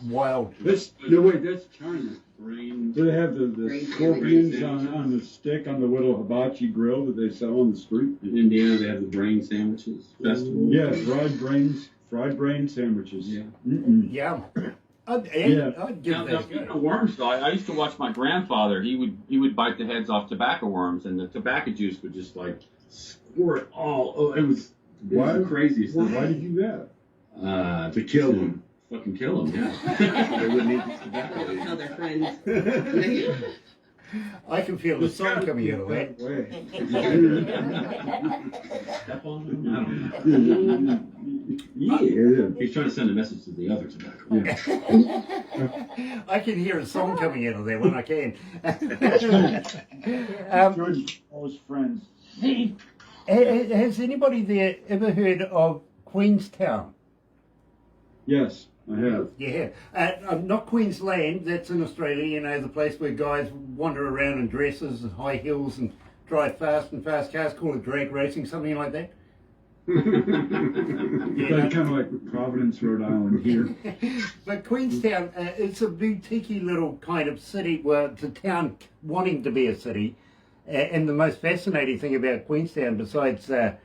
Wild. That's China. Brain. Do they have the Brain scorpions sandwiches. on the stick on the little hibachi grill that they sell on the street? In Indiana, they have the brain sandwiches festival. Yeah, fried brain sandwiches. Yeah. Mm-mm. Yeah. I'd give Now, that a speaking go. of worms, though, I used to watch my grandfather. He would bite the heads off tobacco worms, and the tobacco juice would just like squirt all. Oh, it was the craziest thing. Why did you do that? To kill them. Fucking kill them, yeah. They wouldn't eat the tobacco. Don't tell their friends. I can feel the song coming out of that. Step on them? I don't know. Yeah. He's trying to send a message to the other tobacco. Yeah. I can hear a song coming out of there when I can. George, all his friends. Has anybody there ever heard of Queenstown? Yes, I have. Yeah. Not Queensland, that's in Australia, the place where guys wander around in dresses and high heels and drive fast and fast cars, call it drag racing, something like that. That's kind of like Providence, Rhode Island here. But Queenstown, it's a boutiquey little kind of city, well, it's a town wanting to be a city. And the most fascinating thing about Queenstown, besides the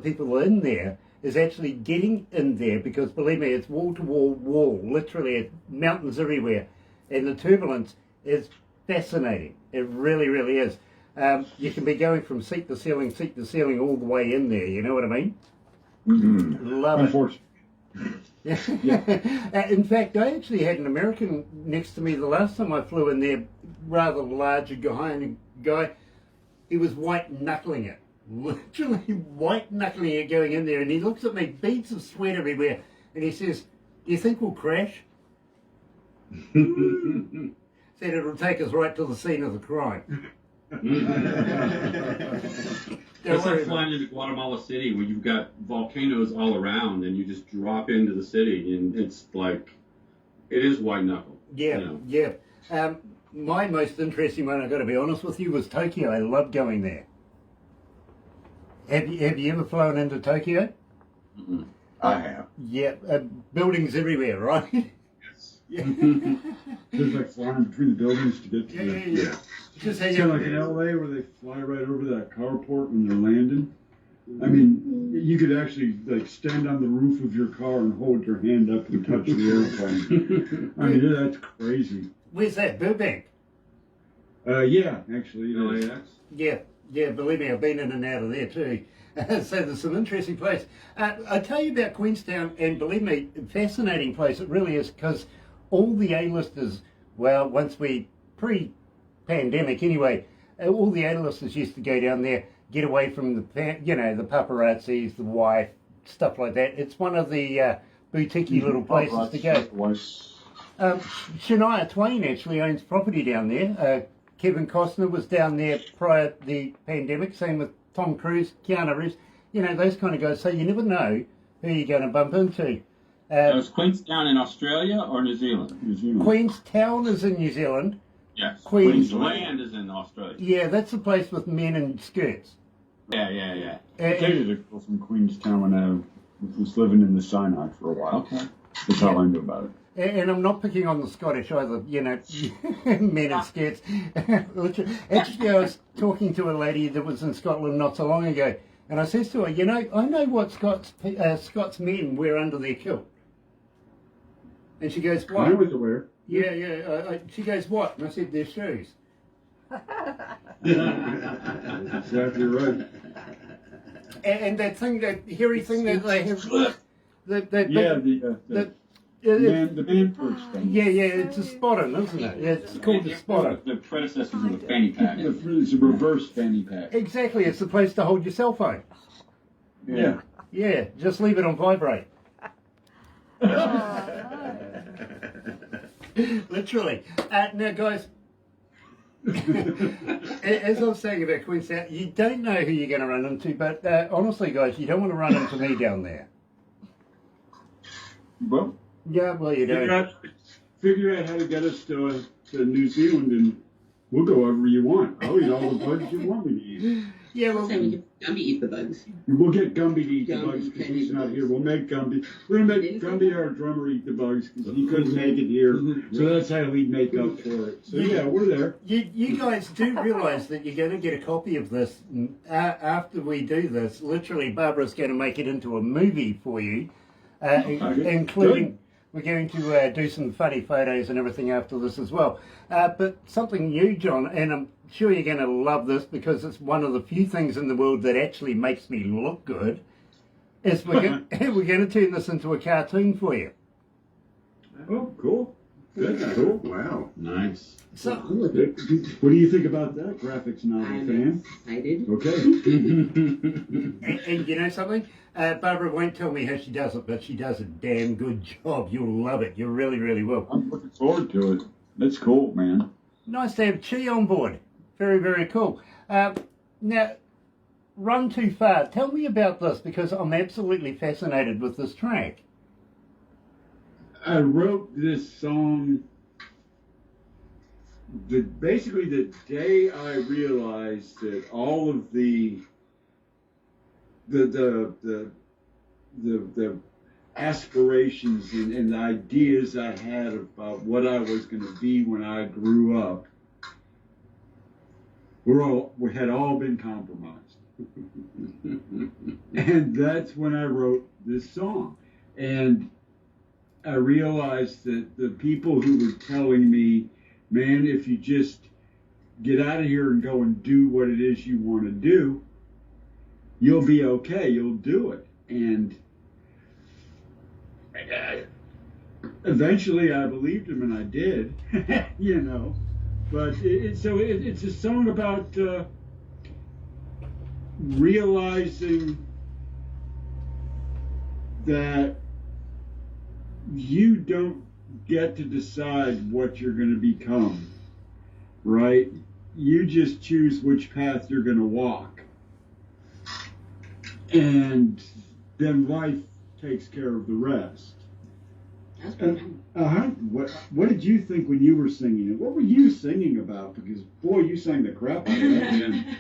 people in there, is actually getting in there, because believe me, it's wall to wall, literally, it's mountains everywhere. And the turbulence is fascinating. It really, really is. You can be going from seat to ceiling all the way in there, you know what I mean? Mm-hmm. Love Unfortunately. it. Yeah. In fact, I actually had an American next to me the last time I flew in there, rather larger guy. He was white knuckling it, literally white knuckling it going in there, and he looks at me, beads of sweat everywhere, and he says, "Do you think we'll crash?" Said it'll take us right to the scene of the crime. It's like flying into Guatemala City where you've got volcanoes all around and you just drop into the city, and it's like, it is white knuckle. Yeah, you know? yeah. My most interesting one, I've got to be honest with you, was Tokyo. I love going there. Have you ever flown into Tokyo? Mm-mm. I have. Yeah, buildings everywhere, right? Yes. Yeah. There's like flying between the buildings to get to Yeah. Just hang So out like in LA where they fly right over that carport when they're landing. I mean, you could actually like stand on the roof of your car and hold your hand up and touch the airplane. I mean, that's crazy. Where's that? Burbank? Yeah, actually. LAX. Yeah, believe me, I've been in and out of there too. So there's some interesting place. I tell you about Queenstown, and believe me, fascinating place. It really is, because all the A-listers, well, once pre-pandemic anyway, all the A-listers used to go down there, get away from the paparazzis, the wife, stuff like that. It's one of the boutiquey little places to go. Shania Twain actually owns property down there. Kevin Costner was down there prior to the pandemic, same with Tom Cruise, Keanu Reeves, those kind of guys. So you never know who you're going to bump into. So is Queenstown in Australia or New Zealand? New Zealand. Queenstown is in New Zealand. Yes. Queensland is in Australia. Yeah, that's the place with men in skirts. Yeah. I dated a girl from Queenstown when I was living in the Sinai for a while. Okay. That's how I knew about it. And I'm not picking on the Scottish either, men in skirts. Actually, I was talking to a lady that was in Scotland not so long ago, and I says to her, I know what Scots men wear under their kilt. And she goes, what? I was aware. Yeah. She goes, what? And I said, their shoes. That's exactly right. And that thing, that hairy thing that they have. The man perch thing. Yeah, it's a spotter, isn't it? It's called a spotter. The predecessors of the fanny pack. It's a reverse fanny pack. Exactly, it's the place to hold your cell phone. Yeah. Yeah, just leave it on vibrate. Literally. Now, guys, as I was saying about Queenstown, you don't know who you're going to run into, but honestly, guys, you don't want to run into me down there. Well, Yeah, well, you don't. Figure out how to get us to New Zealand, and we'll go wherever you want. I'll eat all the bugs you want me to eat. Yeah, well, So we can Gumby eat the bugs. We'll get Gumby to eat the Gumby bugs because can he's eat not bugs. here. We'll make Gumby. We're going to make Gumby, our drummer, eat the bugs because he couldn't make it here. So that's how we'd make up for it. So yeah, we're there. you guys do realise that you're going to get a copy of this after we do this. Literally, Barbara's going to make it into a movie for you, including... We're going to do some funny photos and everything after this as well. But something new, John, and I'm sure you're going to love this because it's one of the few things in the world that actually makes me look good, is we're going to turn this into a cartoon for you. Oh, cool. That's cool. Wow. Nice. So, What do you think about that, graphics novel fan? Excited. Okay. and you know something? Barbara won't tell me how she does it, but she does a damn good job. You'll love it. You really, really will. I'm looking forward to it. That's cool, man. Nice to have Chi on board. Very, very cool. Now, Run Too Far. Tell me about this because I'm absolutely fascinated with this track. I wrote this song basically the day I realized that all of the aspirations and ideas I had about what I was going to be when I grew up had all been compromised. And that's when I wrote this song. And I realized that the people who were telling me, man, if you just get out of here and go and do what it is you want to do, you'll be okay, you'll do it. And eventually I believed him, and I did, you know. But it's a song about realizing that you don't get to decide what you're going to become, right? You just choose which path you're going to walk. And then life takes care of the rest. That's pretty What did you think when you were singing it? What were you singing about? Because, boy, you sang the crap out of that.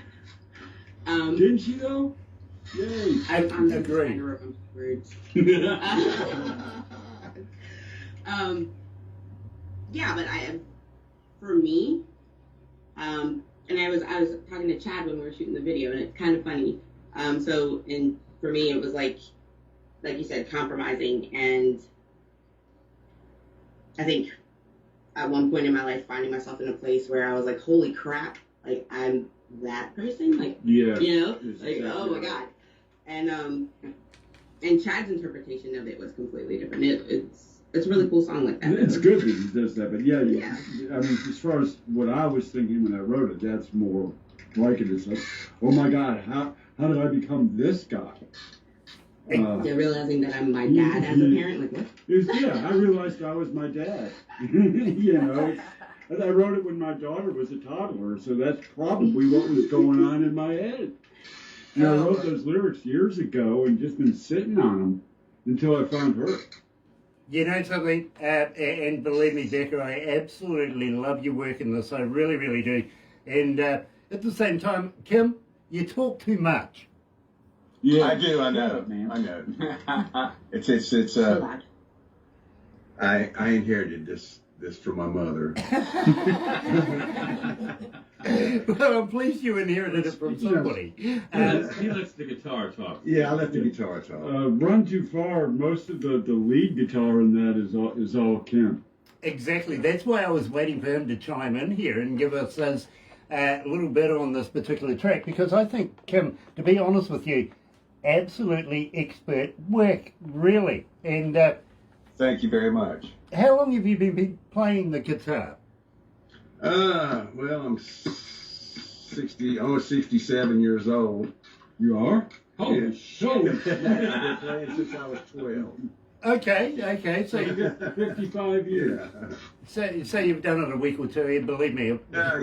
Didn't you, though? Yay. I'm agree. trying to remember words. Yeah, but for me, and I was talking to Chad when we were shooting the video, and it's kind of funny. And for me, it was like you said, compromising, and I think at one point in my life, finding myself in a place where I was like, holy crap, like I'm that person, like, Yeah. you know, like, Exactly oh my right. God. And Chad's interpretation of it was completely different. It's a really cool song like that. It's good that he does that, but yeah. Yeah. I mean, as far as what I was thinking when I wrote it, that's more like it. It's like, oh my God, how did I become this guy? They're realizing that I'm my dad as a parent, like what? I realized I was my dad. You know, I wrote it when my daughter was a toddler, so that's probably what was going on in my head. You know, I wrote those lyrics years ago and just been sitting on them until I found her. You know something, and believe me, Becca, I absolutely love your work in this. I really, really do. And at the same time, Kim, you talk too much. Yeah, I do. I know. man. I know. It's. I inherited this from my mother. Well, I'm pleased you inherited it from somebody. He lets the guitar talk. Yeah, I left the guitar talk. Run Too Far, most of the lead guitar in that is all Kim. Exactly. That's why I was waiting for him to chime in here and give us a little bit on this particular track, because I think, Kim, to be honest with you, absolutely expert work, really. And Thank you very much. how long have you been playing the guitar? Well, I'm almost 67 years old. You are? Holy Yeah. shit! I've been playing since I was 12. Okay. So 55 years. Yeah. so you've done it a week or two. And believe me. Yeah, a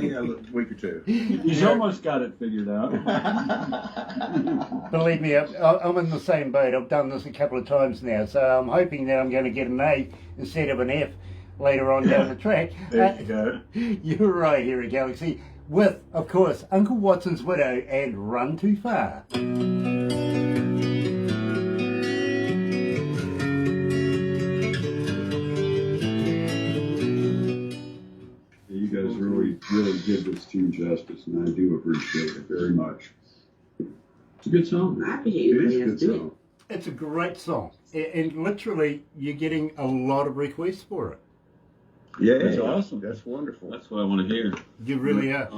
week or two. He's almost got it figured out. Believe me, I'm in the same boat. I've done this a couple of times now, so I'm hoping that I'm going to get an A instead of an F later on down the track. There you go. You're right here at Galaxy, with, of course, Uncle Watson's Widow and Run Too Far. You guys really did this tune justice, and I do appreciate it very much. It's a good song. I appreciate you It is letting a us good do it. song. It's a great song, and literally, you're getting a lot of requests for it. Yeah, That's awesome. That's wonderful. That's what I want to hear. You really are.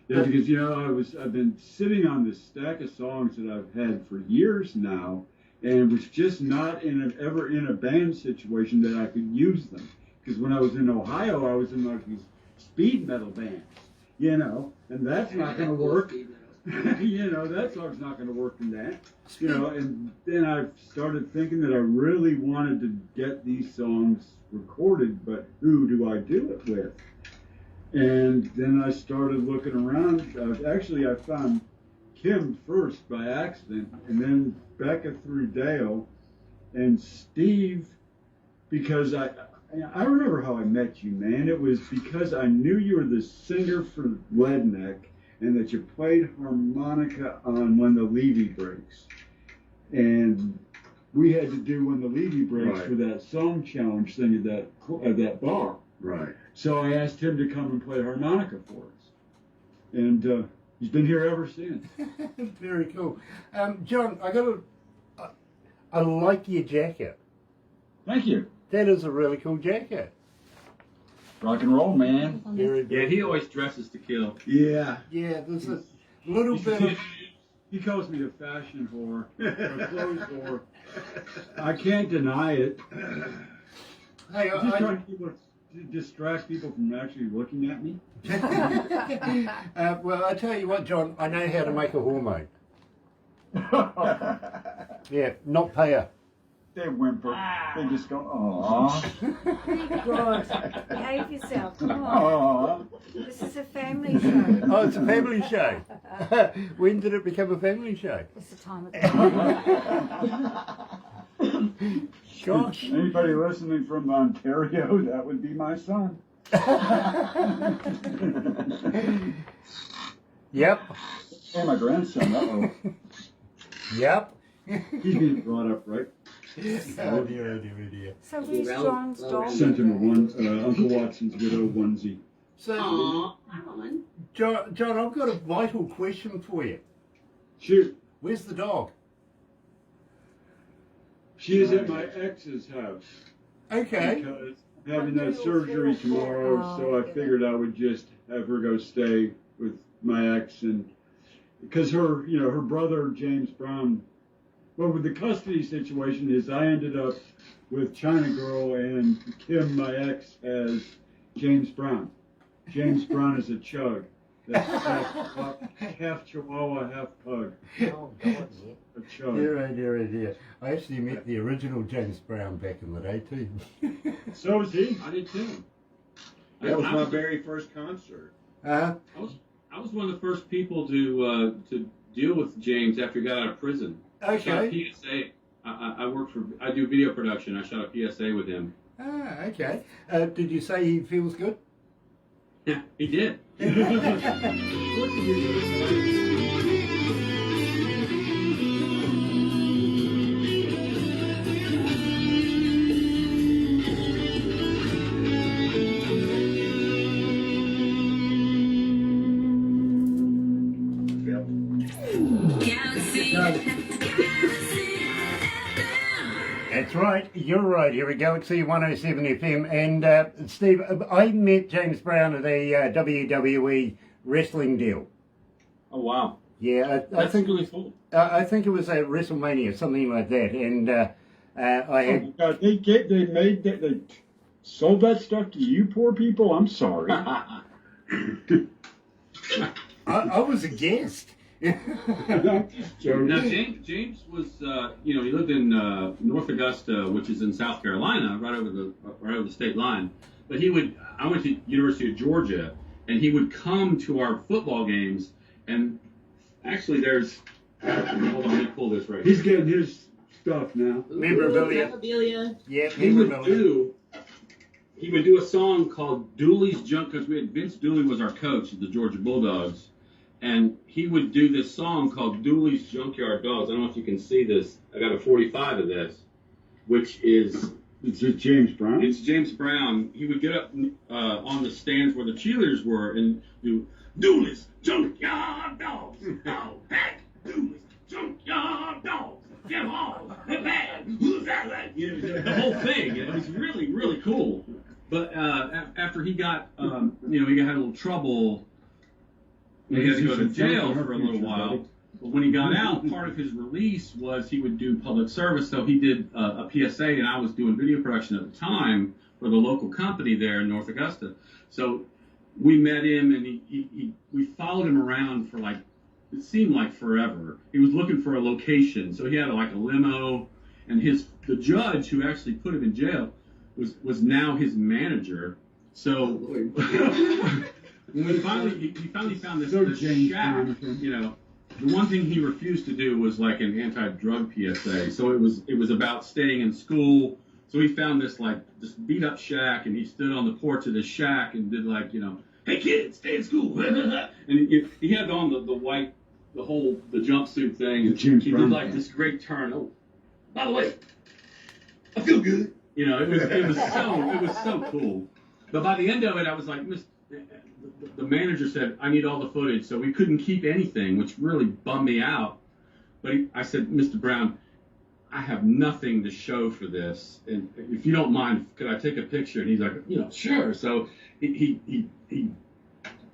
Yeah, because you know I've been sitting on this stack of songs that I've had for years now, and was just not ever in a band situation that I could use them. Because when I was in Ohio, I was in like these speed metal bands, you know, and that's not going to work. You know, that song's not going to work in that. You know, and then I started thinking that I really wanted to get these songs recorded, but who do I do it with? And then I started looking around. Actually, I found Kim first by accident, and then Becca through Dale, and Steve, because I remember how I met you, man. It was because I knew you were the singer for Leadneck and that you played harmonica on When the Levee Breaks. And we had to do When the Levee Breaks Right. for that song challenge thing at that bar. Right. So I asked him to come and play harmonica for us. And he's been here ever since. Very cool. John, I like your jacket. Thank you. That is a really cool jacket. Rock and roll, man. Very Yeah, he always dresses to kill. Yeah. Yeah, there's a little bit of... He calls me a fashion whore, a clothes whore. I can't deny it. Hey, I'm just trying to distract people from actually looking at me. well, I tell you what, John, I know how to make a hormone. Yeah, not pay her. They whimper. They just go, aww. God, behave yourself. Come on. Aww. This is a family show. Oh, it's a family show. When did it become a family show? It's the time of the Gosh. Anybody listening from Ontario, that would be my son. Yep. And my grandson, uh-oh. Yep. He's being brought up right. Oh dear, oh dear, oh dear. So where's John's dog? Sent him a Uncle Watson's widow onesie. So, Aw, I want one. John, I've got a vital question for you. Shoot, Where's the dog? she is at my ex's house Okay. because having that surgery tomorrow, so I figured I would just have her go stay with my ex, and because her brother James Brown. Well, with the custody situation is I ended up with China Girl and Kim, my ex, as James Brown. James Brown is a chug. That's half Chihuahua, half pug. A chug. Dear, oh dear, oh dear. I actually met the original James Brown back in the day too. So is he. I did too. That was I my very first concert. Uh-huh. I was one of the first people to deal with James after he got out of prison. I shot Okay. a PSA. I do video production. I shot a PSA with him. Ah, okay. Did you say he feels good? Yeah, he did. That's right. You're right. Here at galaxy107 FM. And Steve, I met James Brown at a WWE wrestling deal. Oh wow. Yeah, I That's think really cool. I think it was at WrestleMania, something like that. And I had God, they sold that stuff to you poor people? I'm sorry. I was a guest. Now James was he lived in North Augusta, which is in South Carolina, right over the state line. But I went to University of Georgia, and he would come to our football games. And actually, hold on, let me pull this right. He's getting his stuff now. Memorabilia. Yeah, He would memorabilia. do a song called Dooley's Junk, because Vince Dooley was our coach of the Georgia Bulldogs. And he would do this song called Dooley's Junkyard Dogs. I don't know if you can see this. I got a 45 of this, which is... It's James Brown? It's James Brown. He would get up on the stands where the cheerleaders were and do Dooley's Junkyard Dogs. Oh, back. Dooley's Junkyard Dogs. Get on the bag. Who's that like? The whole thing. It was really, really cool. But after he got, he had a little trouble. He had to go to jail for a little while. But when he got out, part of his release was he would do public service. So he did a PSA, and I was doing video production at the time for the local company there in North Augusta. So we met him, and we followed him around for it seemed like forever. He was looking for a location, so he had a limo, and the judge who actually put him in jail was now his manager. So. When he finally found this shack, the one thing he refused to do was an anti-drug PSA. So it was about staying in school, So he found this beat up shack, and he stood on the porch of this shack and did hey kids, stay in school. And he had on the white, the jumpsuit thing, and he did this great turn. Oh, by the way, I feel good. It was so cool. But by the end of it, I was like, the manager said, I need all the footage, so we couldn't keep anything, which really bummed me out. But I said, Mr. Brown, I have nothing to show for this, and if you don't mind, could I take a picture? And he's like, sure. So he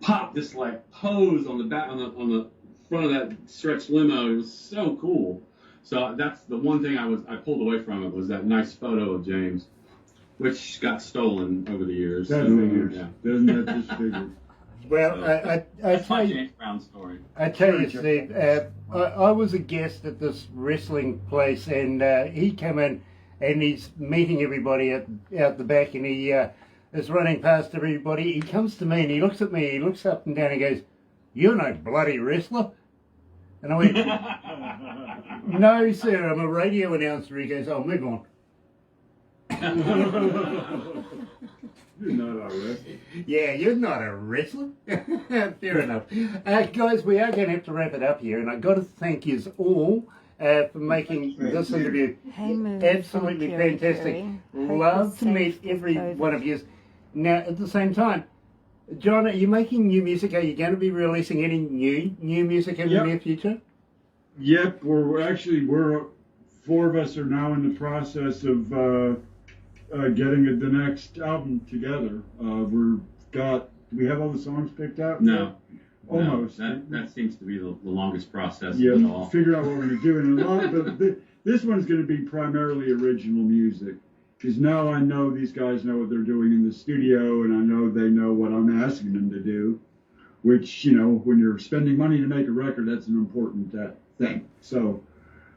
popped this pose on the back on the front of that stretch limo. It was so cool. So that's the one thing I pulled away from it, was that nice photo of James, which got stolen over the years. That figures. Yeah. Doesn't that just figure? Well, That's my James Brown story. I tell you, Steve, I was a guest at this wrestling place, and he came in, and he's meeting everybody out the back, and he is running past everybody. He comes to me, and he looks at me, he looks up and down, and he goes, "You're no bloody wrestler." And I went, "No, sir, I'm a radio announcer." He goes, "Oh, move on." You're not a wrestler. Yeah, you're not a wrestler. Fair enough. Guys, we are going to have to wrap it up here, and I've got to thank you all for making this interview absolutely fantastic. Love to meet every one of you. Now, at the same time, John, are you making new music? Are you going to be releasing any new music in the near future? Yep, we're four of us are now in the process of getting the next album together. Do we have all the songs picked out? No. Almost. No, that seems to be the longest process Yeah, of it all. figure out what we're going to do. And a lot of this one's going to be primarily original music. Because now I know these guys know what they're doing in the studio, and I know they know what I'm asking them to do. Which, when you're spending money to make a record, that's an important thing. So,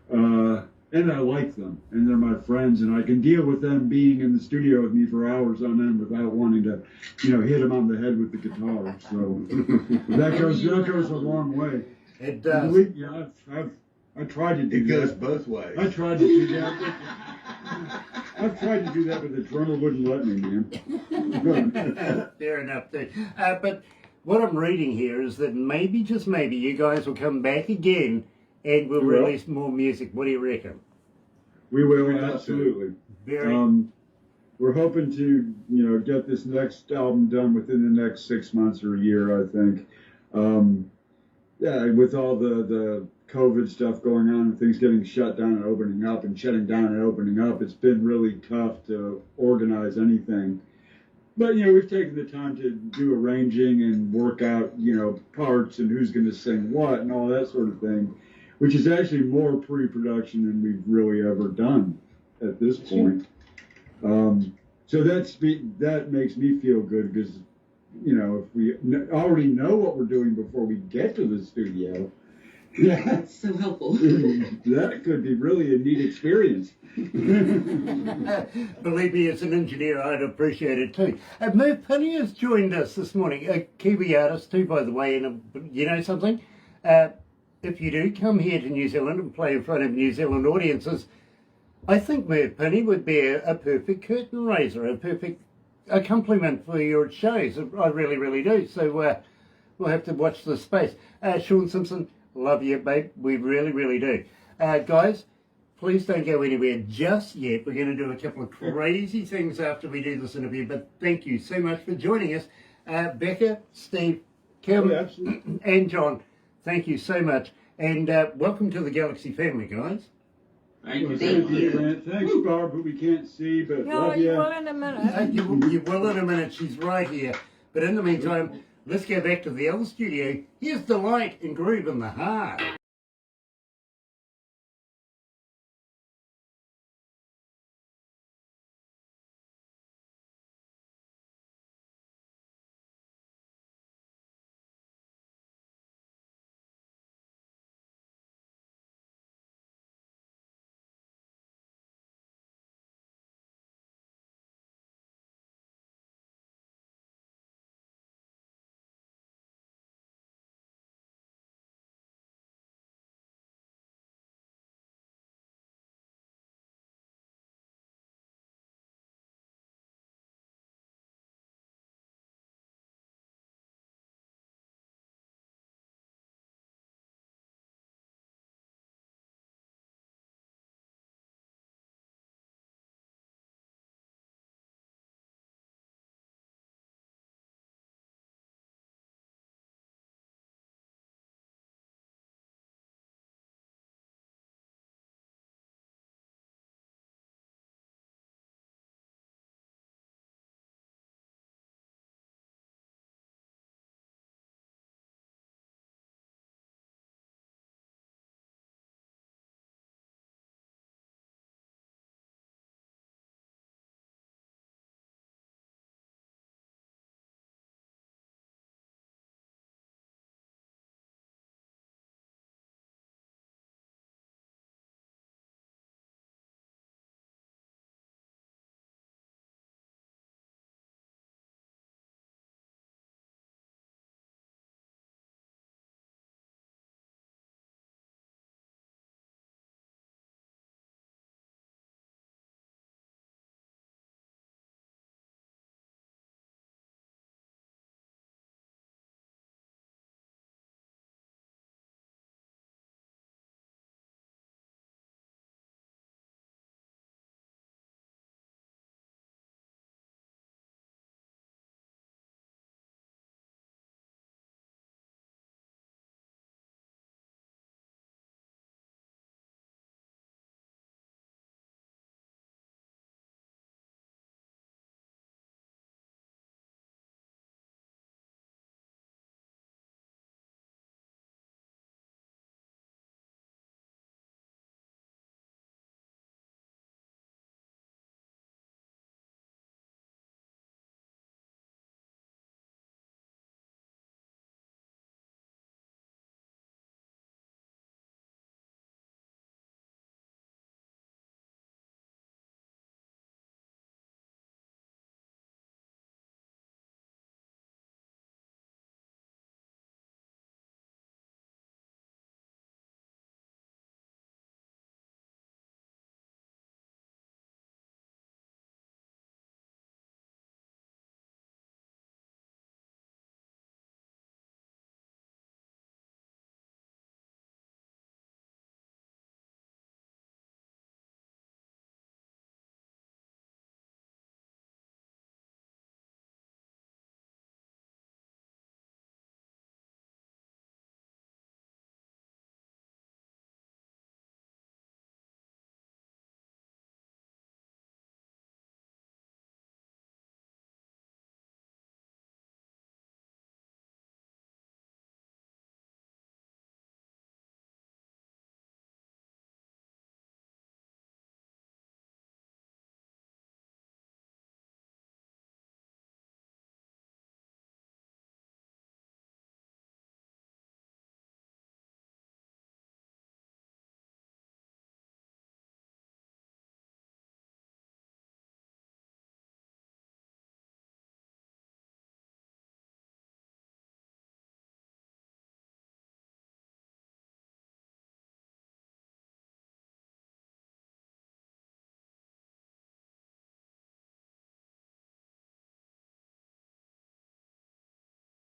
and I like them, and they're my friends, and I can deal with them being in the studio with me for hours on end without wanting to, hit them on the head with the guitar. So that goes a long way. It does. Yeah, I tried to do It goes that. both ways. I tried to do that. I've tried to do that, but the drummer wouldn't let me, man. Fair enough, too. But what I'm reading here is that maybe, just maybe, you guys will come back again and we'll release more music. What do you reckon? We will, absolutely. We're hoping to, get this next album done within the next 6 months or a year, I think. With all the COVID stuff going on and things getting shut down and opening up and shutting down and opening up, it's been really tough to organize anything. But, we've taken the time to do arranging and work out, parts and who's going to sing what and all that sort of thing, which is actually more pre-production than we've really ever done at this point. So that makes me feel good because, if we already know what we're doing before we get to the studio, That's so helpful. that could be really a neat experience. Believe me, as an engineer, I'd appreciate it too. Merv Penny has joined us this morning, a Kiwi artist too, by the way, and you know something? If you do come here to New Zealand and play in front of New Zealand audiences, I think Merv Penny would be a perfect curtain raiser, a perfect accompaniment for your shows. I really, really do. So we'll have to watch this space. Sean Simpson, love you, babe. We really, really do. Guys, please don't go anywhere just yet. We're going to do a couple of crazy things after we do this interview, but thank you so much for joining us. Becca, Steve, Kim, and John, thank you so much. And welcome to the Galaxy family, guys. Thank you. Thank you, Grant. Thanks, Barb, who we can't see, but No, love you you. will in a minute. You will in a minute. She's right here. But in the meantime, let's go back to the other studio. Here's Delight and Groove in the Heart.